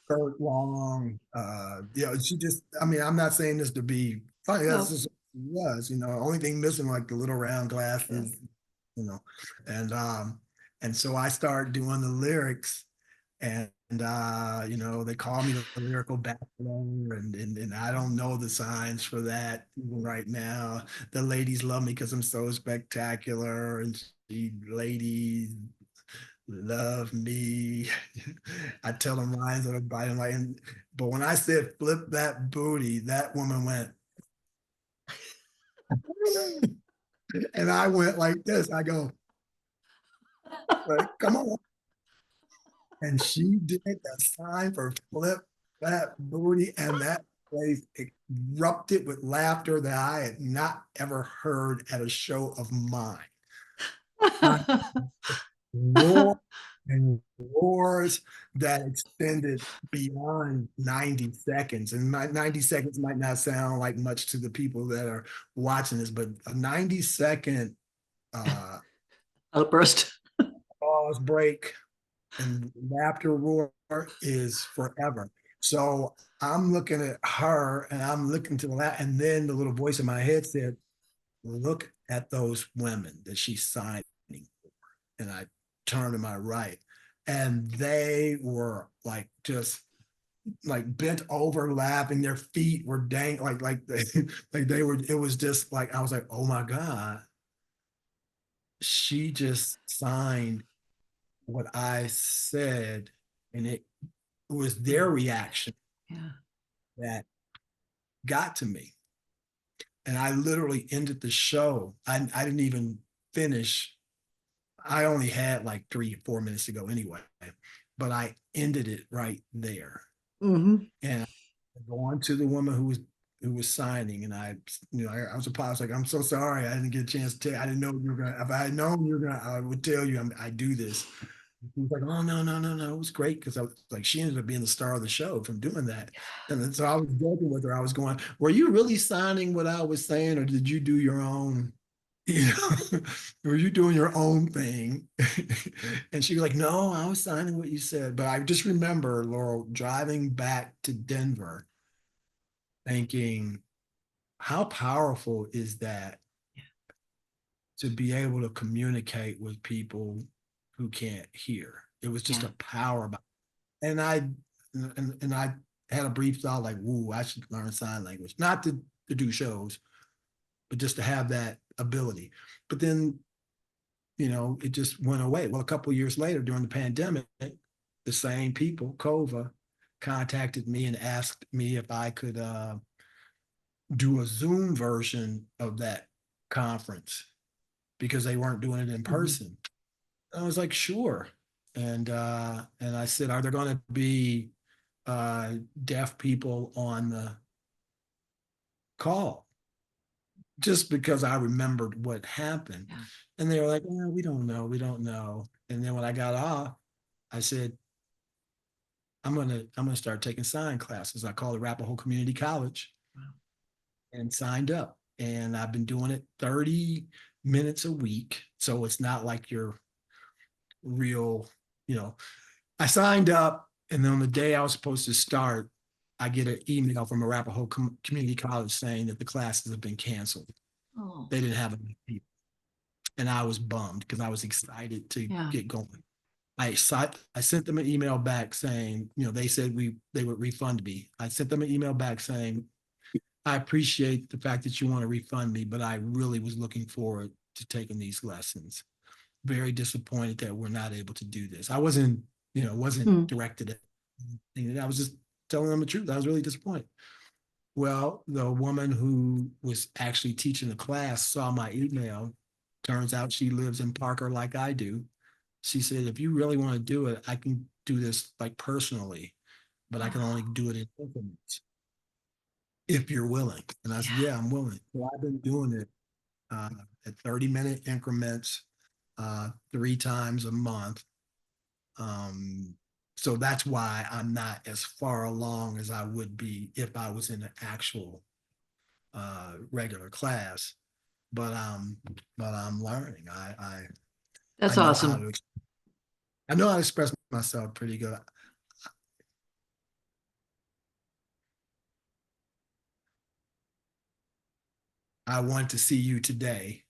skirt long. She just, I mean, I'm not saying this to be funny. That's No. just what it was, only thing missing like the little round Yeah. glasses, you know. And and so I started doing the lyrics, and they call me the lyrical bachelor, and I don't know the signs for that even right now. The ladies love me because I'm so spectacular, and ladies love me. I tell them lines that are biting like, but when I said flip that booty, that woman went, and I went like this. I go, like, come on. And she did the sign for flip that booty, and that place erupted with laughter that I had not ever heard at a show of mine. I roar and roars that extended beyond 90 seconds. And my 90 seconds might not sound like much to the people that are watching this, but a 90-second uh, Outburst. pause break and laughter roar is forever. So I'm looking at her and I'm looking to the left, and then the little voice in my head said, look at those women that she's signing. And I turn to my right. and they were like just like bent over, laughing. Their feet were like they, like they were. It was just like I was like, oh my god, she just signed what I said, and it was their reaction Yeah. that got to me. And I literally ended the show. I didn't even finish. I only had like 3 or 4 minutes to go anyway, but I ended it right there. Mm-hmm. And I go on to the woman who was signing, and I was surprised, like, I'm so sorry, I didn't get a chance to tell you. I didn't know you were gonna. If I had known you were gonna, I would tell you. I do this. He was like, oh no, no, no, no. It was great because I was like, she ended up being the star of the show from doing that. And then, so I was joking with her. I was going, were you really signing what I was saying, or did you do your own? You know, were you doing your own thing? And she was like, no, I was signing what you said. But I just remember, Laurel, driving back to Denver thinking, how powerful is that to be able to communicate with people who can't hear? It was just Yeah. a power about it. And I had a brief thought like, "Ooh, I should learn sign language, not to do shows, but just to have that ability." But then, it just went away. Well, a couple of years later, during the pandemic, the same people, Kova, contacted me and asked me if I could do a Zoom version of that conference because they weren't doing it in Mm-hmm. person. I was like, sure. And I said, are there going to be uh, deaf people on the call? Just because I remembered what happened. Yeah. And they were like, well, we don't know. We don't know. And then when I got off, I said, I'm gonna start taking sign classes. I called it Arapahoe Community College Wow. and signed up. And I've been doing it 30 minutes a week. So it's not like you're real, you know. I signed up, and then on the day I was supposed to start, I get an email from Arapahoe Community College saying that the classes have been canceled. Oh, They didn't have enough people. And I was bummed because I was excited to yeah. get going. I sent them an email back saying, they said they would refund me. I sent them an email back saying, I appreciate the fact that you want to refund me, but I really was looking forward to taking these lessons. Very disappointed that we're not able to do this. I wasn't Hmm. directed at anything. I was just telling them the truth. I was really disappointed. Well, the woman who was actually teaching the class saw my email. Turns out she lives in Parker like I do. She said, if you really want to do it, I can do this like personally, but I can only Oh, do it in increments if you're willing. And I said, yeah. yeah, I'm willing. So I've been doing it uh, at 30-minute increments 3 times a month. Um, so that's why I'm not as far along as I would be if I was in an actual regular class. But I'm learning. I That's know how awesome. to I know how to express myself pretty good. I want to see you today.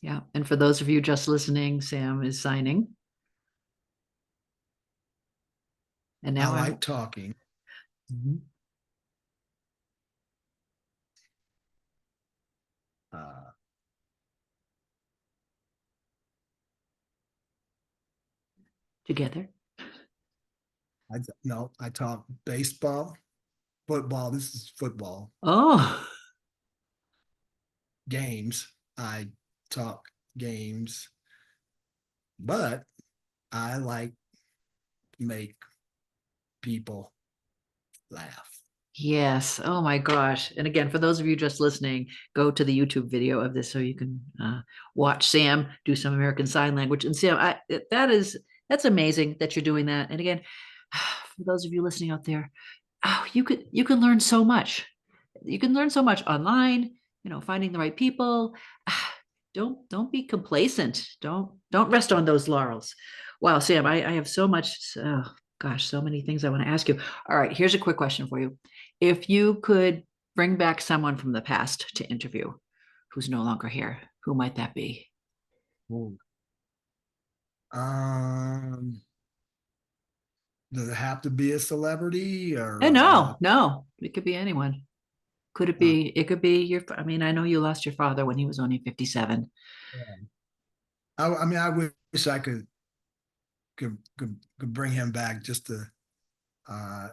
Yeah. And for those of you just listening, Sam is signing. And I now I'm like talking. Mhm. Uh, together. no, I talk baseball, football. This is football Oh, games. I talk games, but I like make people laugh. yes. Oh my gosh. And again, for those of you just listening, go to the YouTube video of this so you can watch Sam do some American Sign Language. And Sam, that's amazing that you're doing that. And again, for those of you listening out there, oh, you can learn so much. You can learn so much online, finding the right people. Don't be complacent. Don't rest on those laurels. Wow, Sam, I have so much, oh gosh, so many things I want to ask you. All right, here's a quick question for you. If you could bring back someone from the past to interview who's no longer here, who might that be? Ooh. Um, Does it have to be a celebrity And or no, no, it could be anyone. Could it uh, be? It could be your. I mean, I know you lost your father when he was only 57. I mean, I wish I could bring him back just to. Uh,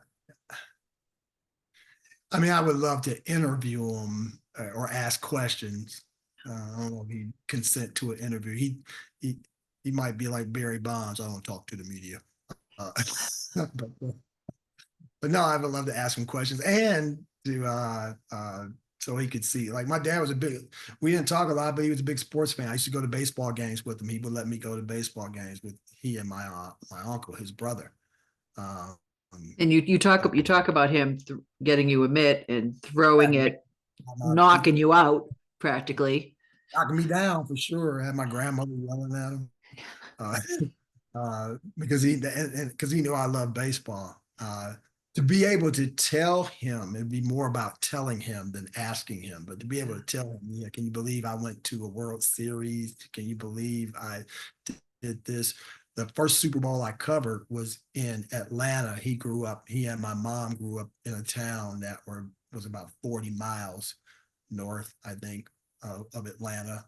I mean, I would love to interview him or ask questions. I don't know if he consent to an interview. He he might be like Barry Bonds. I don't talk to the media. Uh, but but no, I would love to ask him questions and to so he could see. Like my dad was a big. We didn't talk a lot, but he was a big sports fan. I used to go to baseball games with him. He would let me go to baseball games with he and my uncle, his brother. Um, And you talk about him getting you a mitt and yeah, throwing it, he knocking you out practically. knocking me down for sure. I had my grandmother yelling at him uh, because he knew I loved baseball. To be able to tell him, it'd be more about telling him than asking him. But to be able to tell him, yeah, can you believe I went to a World Series? Can you believe I did this? The first Super Bowl I covered was in Atlanta. He and my mom grew up in a town was about 40 miles north, I think, of Atlanta.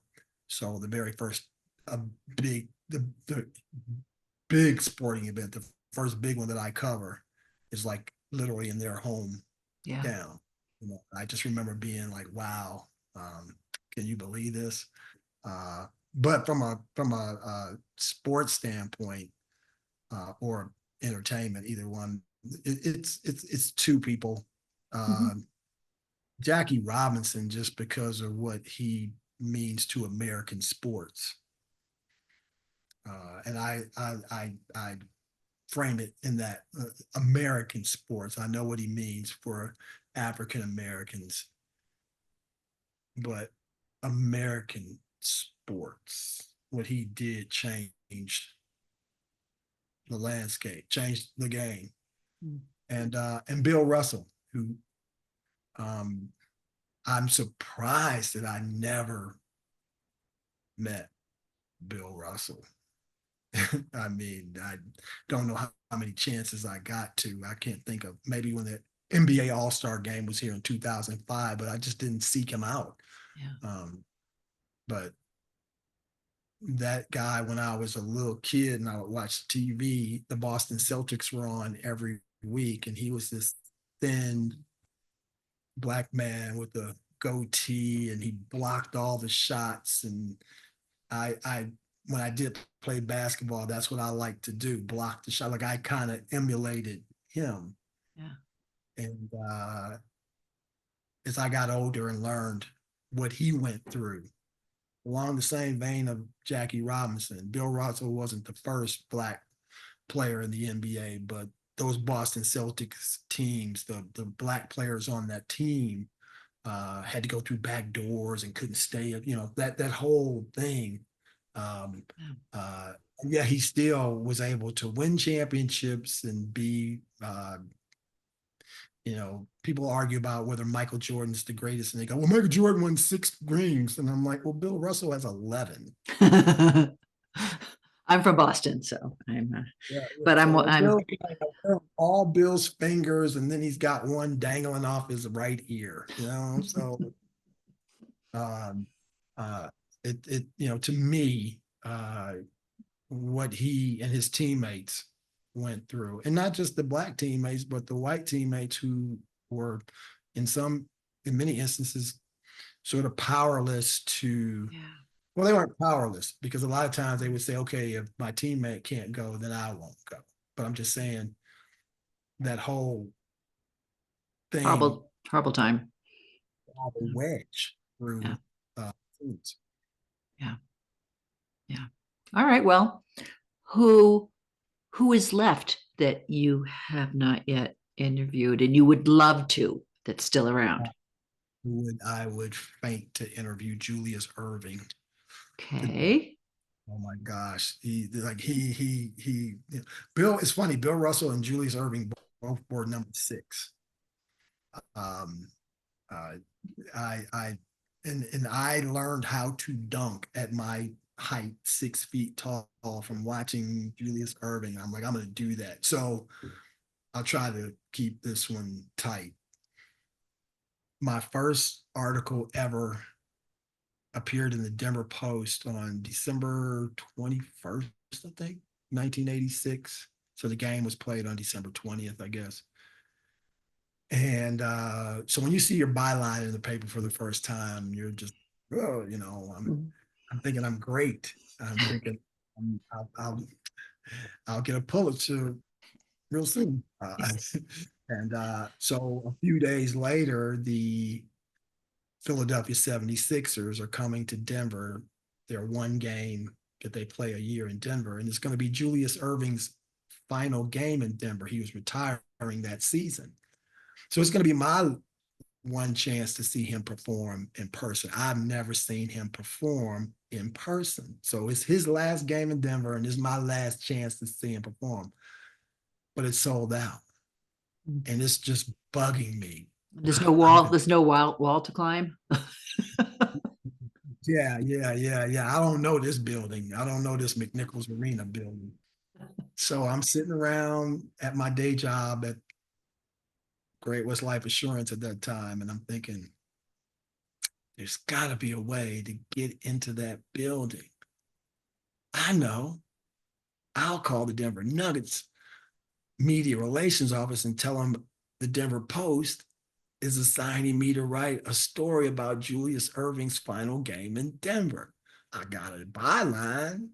So the very first a big the big sporting event, the first big one that I cover is like literally in their hometown. Yeah. I just remember being like, wow, can you believe this? Uh, but from a sports standpoint or entertainment, either one, it's two people. Mhm. Um, Jackie Robinson, just because of what he means to American sports. And I frame it in that American sports. I know what he means for African Americans, but American sports, what he did changed the landscape, changed the game. And Bill Russell, who um, I'm surprised that I never met Bill Russell. I mean, I don't know how many chances I got to. I can't think of maybe when the NBA All Star game was here in 2005, but I just didn't seek him out. Yeah. Um, but that guy, when I was a little kid and I would watch TV, the Boston Celtics were on every week, and he was this thin black man with a goatee, and he blocked all the shots. And I when I did play basketball, that's what I like to do, block the shot. Like I kind of emulated him. Yeah. And as I got older and learned what he went through, along the same vein of Jackie Robinson, Bill Russell wasn't the first black player in the NBA, but those Boston Celtics teams, the black players on that team had to go through back doors and couldn't stay, that whole thing. Um, Yeah. uh, yeah, he still was able to win championships and be, people argue about whether Michael Jordan's the greatest, and they go, "Well, Michael Jordan won 6 rings," and I'm like, "Well, Bill Russell has 11." I'm from Boston, so I'm. Yeah, yeah. But I'm. So I'm. all Bill's fingers, and then he's got one dangling off his right ear. So um, uh, to me, what he and his teammates went through, and not just the black teammates, but the white teammates who were, in many instances, sort of powerless to. Yeah. Well, they weren't powerless because a lot of times they would say, "Okay, if my teammate can't go, then I won't go." But I'm just saying that whole thing Horrible. Horrible time. had a Yeah. wedge Yeah. through foods. Yeah. Yeah. All right. Well, who who is left that you have not yet interviewed and you would love to that's still around? I would faint to interview Julius Irving. Okay. Oh my gosh, Bill. It's funny. Bill Russell and Julius Irving both were number six. Um, uh, I and I learned how to dunk at my height, 6 feet tall from watching Julius Irving. I'm like, I'm going to do that. So I'll try to keep this one tight. My first article ever appeared in the Denver Post on December 21st, I think, 1986. So the game was played on December 20th, I guess. And so when you see your byline in the paper for the first time, you're just, oh, I'm thinking I'm great. I'm thinking I'll get a Pulitzer real soon. And so a few days later, the Philadelphia 76ers are coming to Denver. Their one game that they play a year in Denver. And it's going to be Julius Irving's final game in Denver. He was retiring that season. So it's going to be my one chance to see him perform in person. I've never seen him perform in person. So it's his last game in Denver, and it's my last chance to see him perform. But it's sold out. And it's just bugging me. There's no wall. There's no wall to climb. Yeah. I don't know this building. I don't know this McNichols Arena building. So I'm sitting around at my day job at Great West Life Assurance at that time, and I'm thinking, there's got to be a way to get into that building. I know. I'll call the Denver Nuggets media relations office and tell them the Denver Post is assigning me to write a story about Julius Irving's final game in Denver. I got a byline.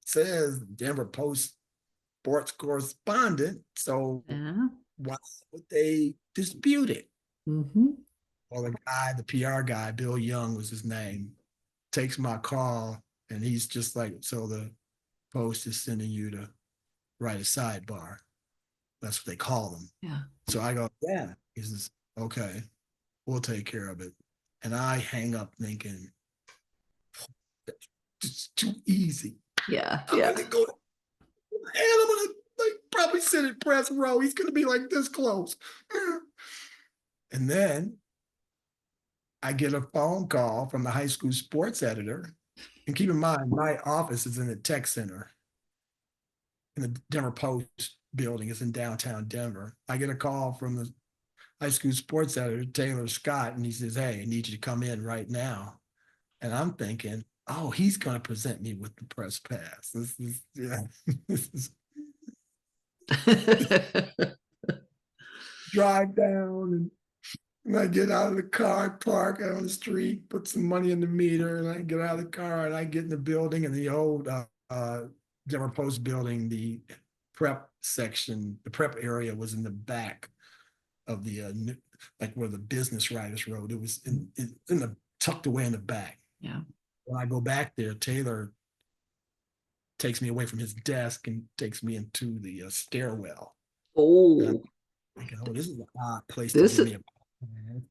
Says Denver Post sports correspondent. So Yeah. why would they dispute it? Mm-hmm. Well, the PR guy, Bill Young was his name, takes my call and he's just like, so the Post is sending you to write a sidebar. That's what they call them. Yeah. So I go, yeah. He says, okay, we'll take care of it. And I hang up thinking, it's too easy. Yeah. I'm Yeah. gonna go, and I'm gonna like probably sit in press row. He's gonna be like this close. And then I get a phone call from the high school sports editor. And keep in mind, my office is in the tech center in the Denver Post building. It's in downtown Denver. I get a call from the high school sports editor, Taylor Scott, and he says, hey, I need you to come in right now. And I'm thinking, oh, he's going to present me with the press pass. This is, yeah, this is drive down and I get out of the car, park out on the street, put some money in the meter, and I get out of the car and I get in the building, and the old Denver Post building, the prep section, the prep area was in the back of the like where the business writers wrote. It was in the tucked away in the back. Yeah. When I go back there, Taylor takes me away from his desk and takes me into the stairwell. And I'm Oh, thinking, oh, this is an odd place to this give is. me a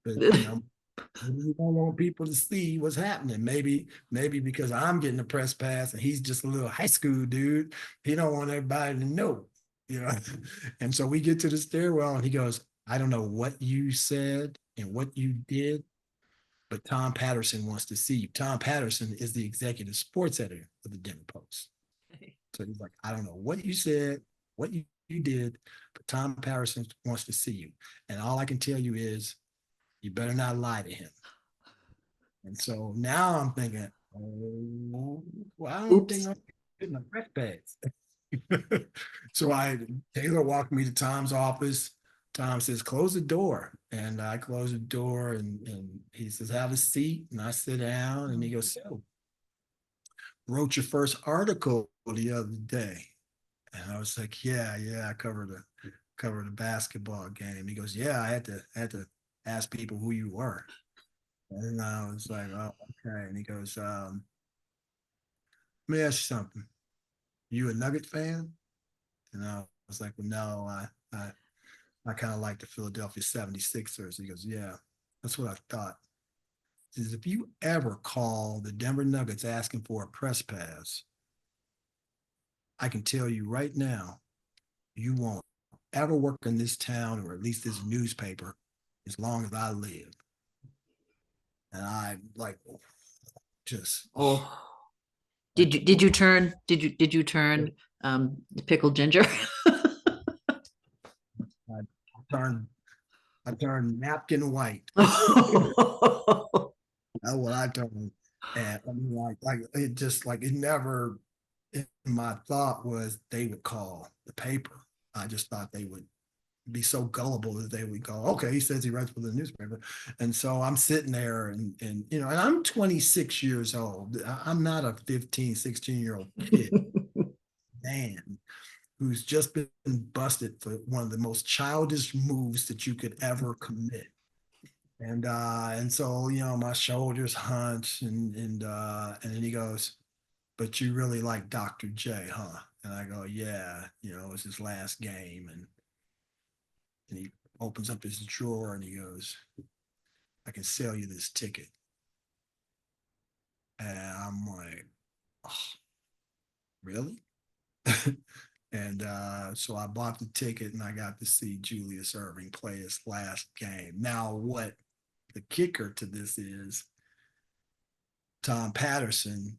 but maybe you don't want people to see what's happening. Maybe because I'm getting a press pass and he's just a little high school dude. He don't want everybody to know, you know. And so we get to the stairwell and he goes, I don't know what you said and what you did, but Tom Patterson wants to see you. Tom Patterson is the executive sports editor of the Denver Post. So he's like, I don't know what you said, what you did, but Tom Patterson wants to see you. And all I can tell you is you better not lie to him. And so now I'm thinking, oh, well, I don't think Oops. I'm getting a press pass. So Taylor walked me to Tom's office. Tom says, close the door. And I close the door and he says, have a seat. And I sit down and he goes, so wrote your first article the other day. And I was like, yeah, I covered a basketball game. He goes, yeah, I had to ask people who you were. And I was like, oh, okay. And he goes, let me ask you something. You a Nugget fan? And I was like, well, no, I kind of like the Philadelphia 76ers. He goes, yeah, that's what I thought. He says, if you ever call the Denver Nuggets asking for a press pass, I can tell you right now, you won't ever work in this town or at least this newspaper as long as I live. And I like just Oh. Like, did you turn pickled ginger? I turned I turned napkin white. That's what I turned. And I mean, like it just like it never in my thought was they would call the paper. I just thought they would be so gullible that they would go, okay, he says he writes for the newspaper. And so I'm sitting there and and I'm 26 years old. I'm not a 15, 16-year-old kid, man, who's just been busted for one of the most childish moves that you could ever commit. And so, my shoulders hunch and then he goes, but you really like Dr. J, huh? And I go, yeah, it's his last game. And he opens up his drawer and he goes, I can sell you this ticket. And I'm like, oh, really? And so I bought the ticket and I got to see Julius Erving play his last game. Now, what the kicker to this is, Tom Patterson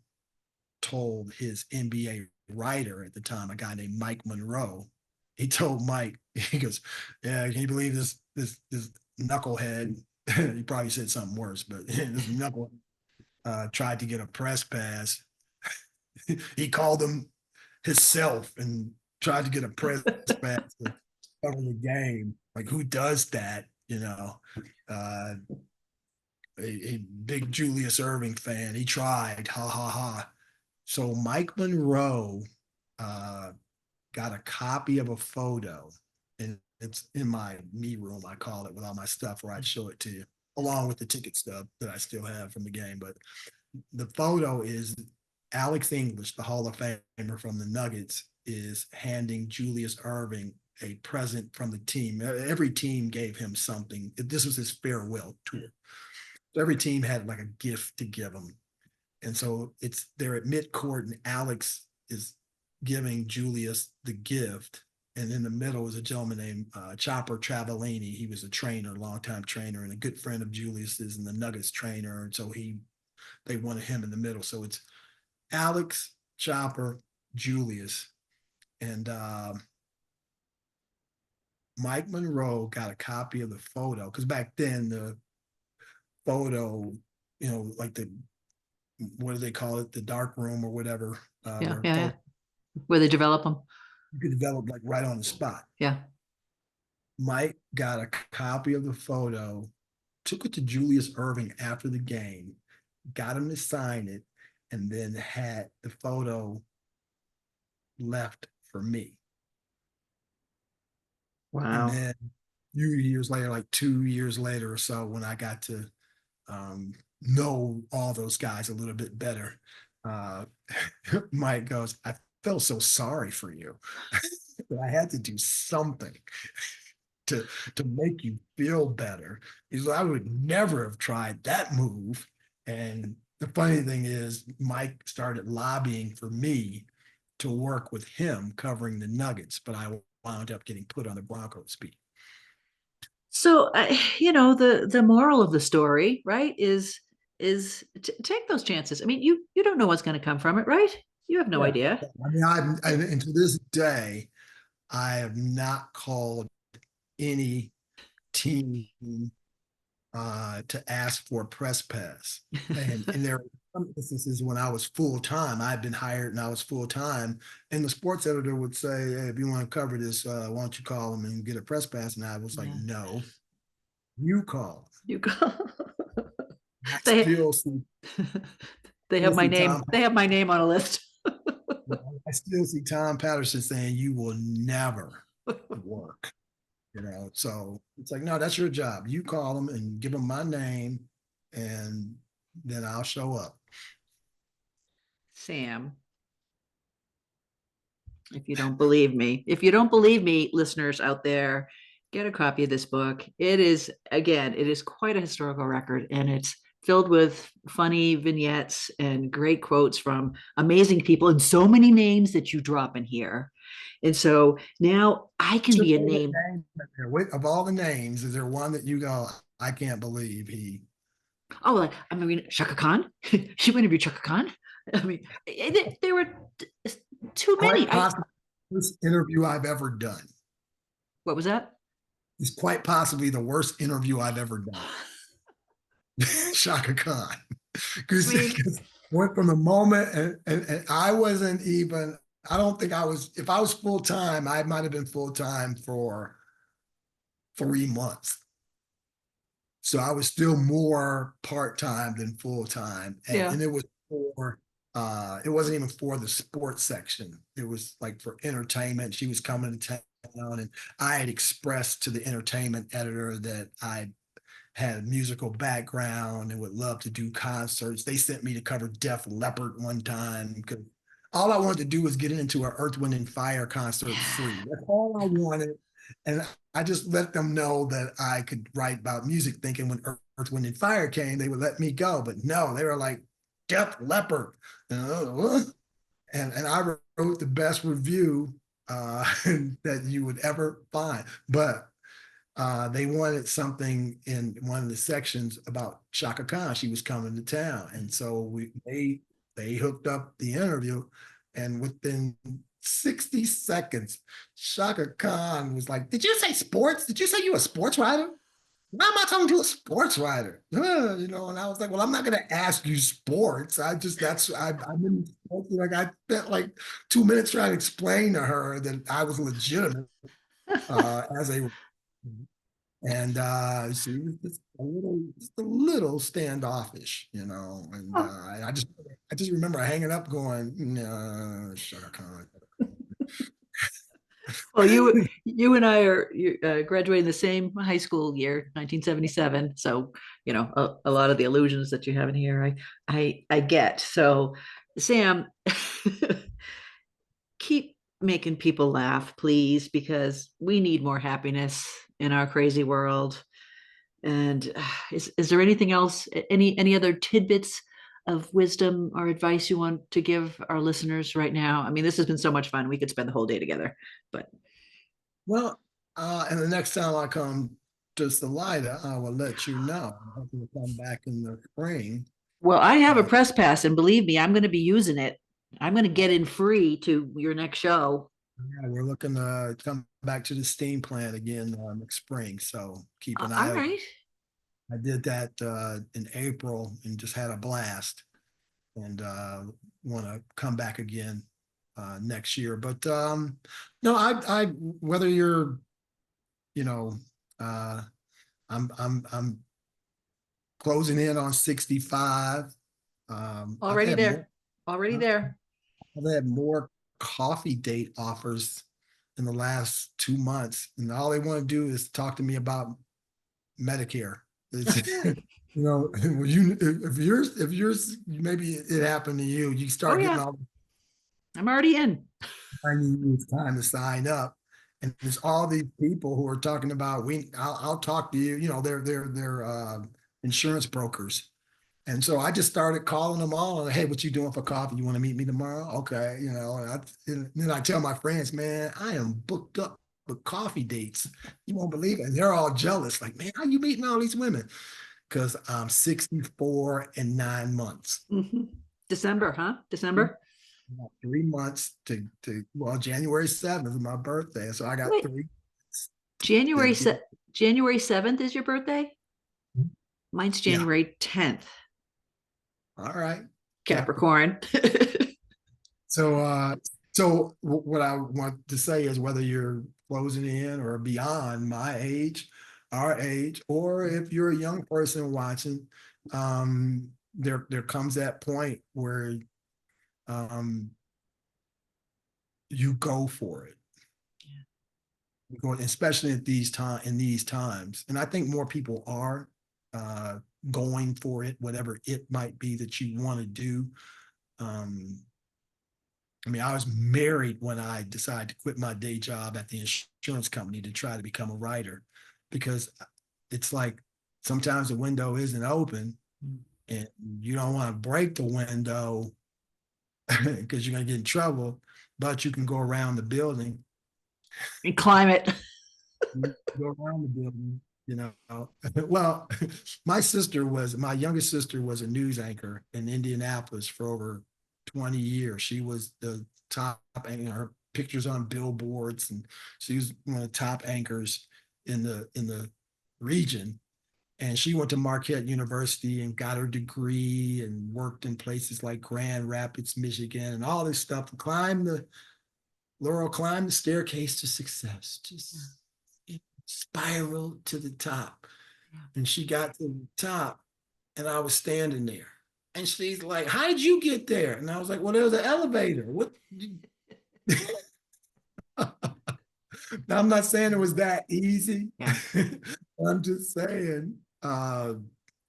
told his NBA writer at the time, a guy named Mike Monroe. He told Mike, he goes, "Yeah, can you believe this knucklehead?" He probably said something worse, but this knucklehead tried to get a press pass. He called him himself and tried to get a press pass to cover the game. Like, who does that? Uh, a big Julius Erving fan. He tried. Ha ha ha. So Mike Monroe uh, got a copy of a photo, and it's in my me room, I call it, with all my stuff, where I'd show it to you, along with the ticket stub that I still have from the game. But the photo is Alex English, the Hall of Famer from the Nuggets, is handing Julius Erving a present from the team. Every team gave him something. This was his farewell tour. So every team had like a gift to give him. And so they're at midcourt, and Alex is giving Julius the gift. And in the middle is a gentleman named Chopper Travellini. He was a trainer, longtime trainer, and a good friend of Julius's and the Nuggets trainer. And so they wanted him in the middle. So it's Alex, Chopper, Julius, and Mike Monroe got a copy of the photo, because back then the photo, like what do they call it, the dark room or whatever, Yeah, where yeah, yeah. Where they develop them. you could develop like right on the spot. Yeah. Mike got a copy of the photo, took it to Julius Erving after the game, got him to sign it, and then had the photo left for me. And Wow. then a few years later, like 2 years later or so, when I got to know all those guys a little bit better, uh, Mike goes, I felt so sorry for you. I had to do something to make you feel better. He's like, I would never have tried that move. And the funny thing is, Mike started lobbying for me to work with him covering the Nuggets, but I wound up getting put on the Broncos beat. So, the moral of the story, right, is take those chances. I mean, you don't know what's going to come from it, right? You have no Yeah. idea. I mean, and to this day, I have not called any team to ask for a press pass. And there are some instances when I was full time, I'd been hired and I was full time, and the sports editor would say, "Hey, if you want to cover this, why don't you call them and get a press pass?" And I was like, Yeah. "No, you call." You go. I they they have still my see Tom. name. They have my name on a list. I still see Tom Patterson saying, "You will never work." So it's like, no, that's your job. You call them and give them my name, and then I'll show up. Sam, if you don't believe me, listeners out there, get a copy of this book. It is quite a historical record, and it's filled with funny vignettes and great quotes from amazing people and so many names that you drop in here. And so now I can What's your be a favorite name. name of all the names? Is there one that you go, I can't believe he? Oh, like, I mean, Shaka Khan. You interviewed Shaka Khan. I mean, there were too many. Quite possibly the worst interview I've ever done. What was that? It's quite possibly the worst interview I've ever done. Shaka Khan. I mean, Because went from the moment, and I wasn't even, I don't think I was, if I was full time, I might have been full time for 3 months. So I was still more part time than full time, yeah. and it was for it wasn't even for the sports section. It was like for entertainment. She was coming to town, and I had expressed to the entertainment editor that I had a musical background and would love to do concerts. They sent me to cover Def Leppard one time because all I wanted to do was get into an Earth, Wind, and Fire concert free. That's all I wanted. And I just let them know that I could write about music, thinking when Earth, Wind, and Fire came, they would let me go. But no, they were like, Def Leppard. And I wrote the best review that you would ever find. But they wanted something in one of the sections about Shaka Khan. She was coming to town, and so they hooked up the interview, and within 60 seconds, Shaka Khan was like, "Did you say sports? Did you say you a sports writer? Why am I talking to a sports writer?" You know, and I was like, "Well, I'm not going to ask you sports. I'm in sports." Like I spent like 2 minutes trying to explain to her that I was legitimate as a and she was just a little standoffish, you know. And Oh, I just remember hanging up, going, "No, Shaka Khan." well, you and I are graduating the same high school year, 1977. So, a lot of the illusions that you have in here, I get. So, Sam, keep making people laugh, please, because we need more happiness in our crazy world. And is there anything else, any other tidbits of wisdom or advice you want to give our listeners right now? I mean, this has been so much fun. We could spend the whole day together, but Well, and the next time I come to Salida, I will let you know. I'm hoping to come back in the spring. well, I have a Uh, press pass, and believe me, I'm going to be using it. I'm going to get in free to your next show. yeah, we're looking to come back to the steam plant again next spring. So keep an eye All out. right. I did that in April and just had a blast, and want to come back again next year. But no, I whether you're, you know, uh, I'm closing in on 65. I've Already had more. there. Already there. I've had more coffee date offers in the last 2 months, and all they want to do is talk to me about Medicare. It's, if yours, maybe it happened to you. You Oh, start getting yeah. all I'm already in. it's time to sign up, and there's all these people who are talking about I'll talk to you. You know, they're insurance brokers. And so I just started calling them all and, hey, what you doing for coffee? You want to meet me tomorrow? Okay, and then I tell my friends, man, I am booked up with coffee dates. You won't believe it. And they're all jealous, like, man, how you meeting all these women? Because I'm 64 and 9 months. Mhm. December, huh? December. 3 months well, January 7th is my birthday. So I got Wait, 3 months to January get. se- January 7th is your birthday? Mine's Yeah. January 10th. All right. Capricorn. Capricorn. So, what I want to say is whether you're closing in or beyond my age, our age, or if you're a young person watching, there comes that point where um, you go for it. You go, especially at these times, and I think more people are uh, going for it, whatever it might be that you want to do. Um, I mean, I was married when I decided to quit my day job at the insurance company to try to become a writer, because it's like sometimes the window isn't open and you don't want to break the window because you're going to get in trouble, but you can go around the building, And climate. go around the building, you know. Well, my youngest sister was a news anchor in Indianapolis for over 20 years. She was the top, and her pictures on billboards, and she was one of the top anchors in the region. And she went to Marquette University and got her degree and worked in places like Grand Rapids, Michigan, and all this stuff. Laurel climbed the staircase to success, just spiraled to the top. And she got to the top, and I was standing there. And she's like, "How did you get there?" And I was like, "Well, there was an elevator." What? Now, I'm not saying it was that easy. Yeah. I'm just saying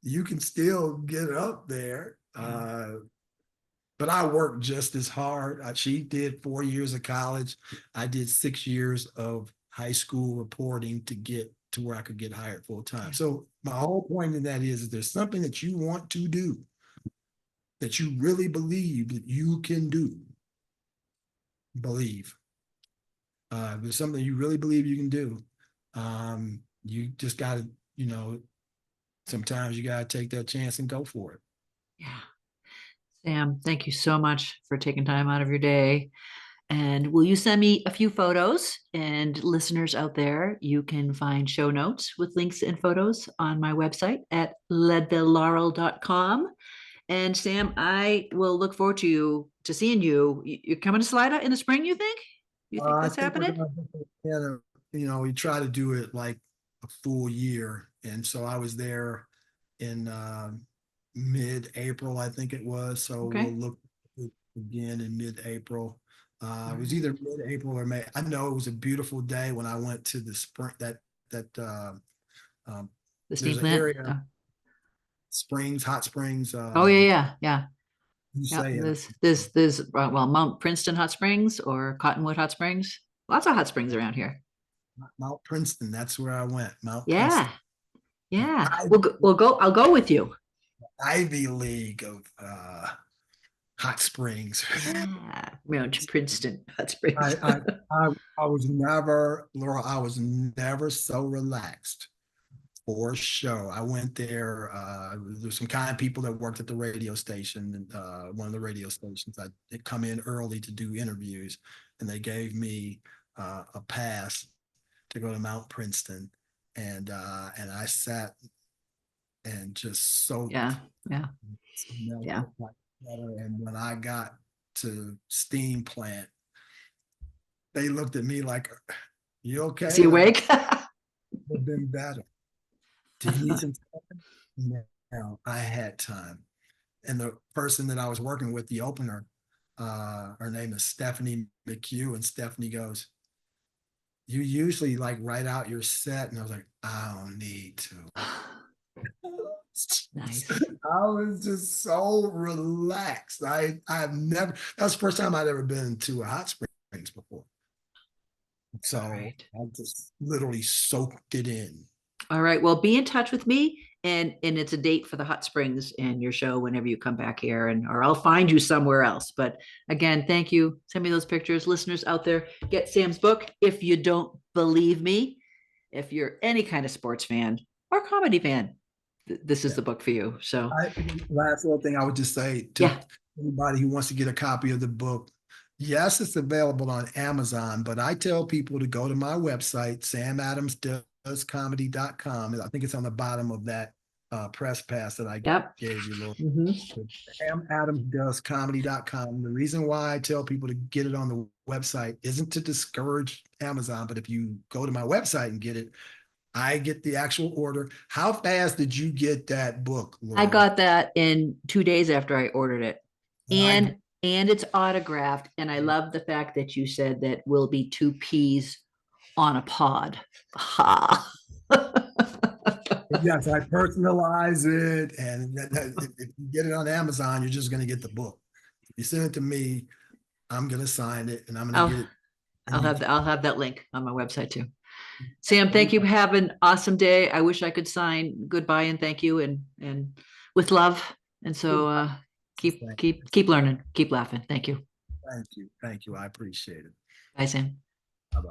you can still get up there. But I worked just as hard. She did 4 years of college. I did 6 years of high school reporting to get to where I could get hired full time. So my whole point in that is there's something that you want to do that you really believe that you can do. Believe. There's something you really believe you can do. You just got to, sometimes you got to take that chance and go for it. Yeah. Sam, thank you so much for taking time out of your day. And will you send me a few photos? And listeners out there, you can find show notes with links and photos on my website at ledvillelaurel.com. And Sam, I will look forward to seeing you. You're coming to Salida in the spring, you think? You think I that's think we're happening? gonna, we try to do it like a full year, and so I was there in mid-April, I think it was. So we'll Okay. look again in mid-April. All It was right. either mid-April or May. I know it was a beautiful day when I went to the spring. That um, The steam there's an plant. area, springs, hot springs. Oh yeah, yeah, yeah. You Yeah, say it. there's well, Mount Princeton Hot Springs or Cottonwood Hot Springs. Lots of hot springs around here. Mount Princeton. That's where I went. Mount Yeah, Princeton. yeah. Ivy, We'll go. I'll go with you. Ivy League of hot springs. Yeah, Mount Princeton Hot I, Springs. I I I was never, Laura, I was never so relaxed for a show. I went there. There's some kind people that worked at the radio station, and one of the radio stations. I had come in early to do interviews, and they gave me a pass to go to Mount Princeton, and I sat and just Yeah, soaked, yeah, yeah. melted like butter. And when I got to steam plant, they looked at me like, "You Is he okay?" And I was, awake? "Have been better. Do you need some time?" No, I had time. And the person that I was working with, the opener, her name is Stephanie McHugh, and Stephanie goes, "You usually like write out your set," and I was like, "I don't need to." Nice. I was just so relaxed. I've never, that's the first time I'd ever been to a hot springs before. All So right. I just literally soaked it in. All right. Well, be in touch with me, and it's a date for the hot springs and your show whenever you come back here, and or I'll find you somewhere else. But again, thank you. Send me those pictures. Listeners out there, get Sam's book. If you don't believe me, if you're any kind of sports fan or comedy fan, this is Yeah. the book for you. So Last little thing I would just say to yeah. anybody who wants to get a copy of the book, yes, it's available on Amazon, but I tell people to go to my website, samadamsdoescomedy.com. I think it's on the bottom of that press pass that I Yep. gave you, Laura. Mm-hmm. samadamsdoescomedy.com. The reason why I tell people to get it on the website isn't to discourage Amazon, but if you go to my website and get it, I get the actual order. How fast did you get that book, I Laura? got that in 2 days after I ordered it. I And it's autographed. And I love the fact that you said that will be two peas on a pod. Ha. Yes, I personalize it, and if you get it on Amazon, you're just going to get the book. If you send it to me, I'm going to sign it, and I'm going to I'll get it. And you, I'll have that link on my website too. Sam, thank you. Have an awesome day. I wish I could sign goodbye and thank you and with love. And so keep learning, keep laughing. Thank you. thank you, I appreciate it. Bye, Sam.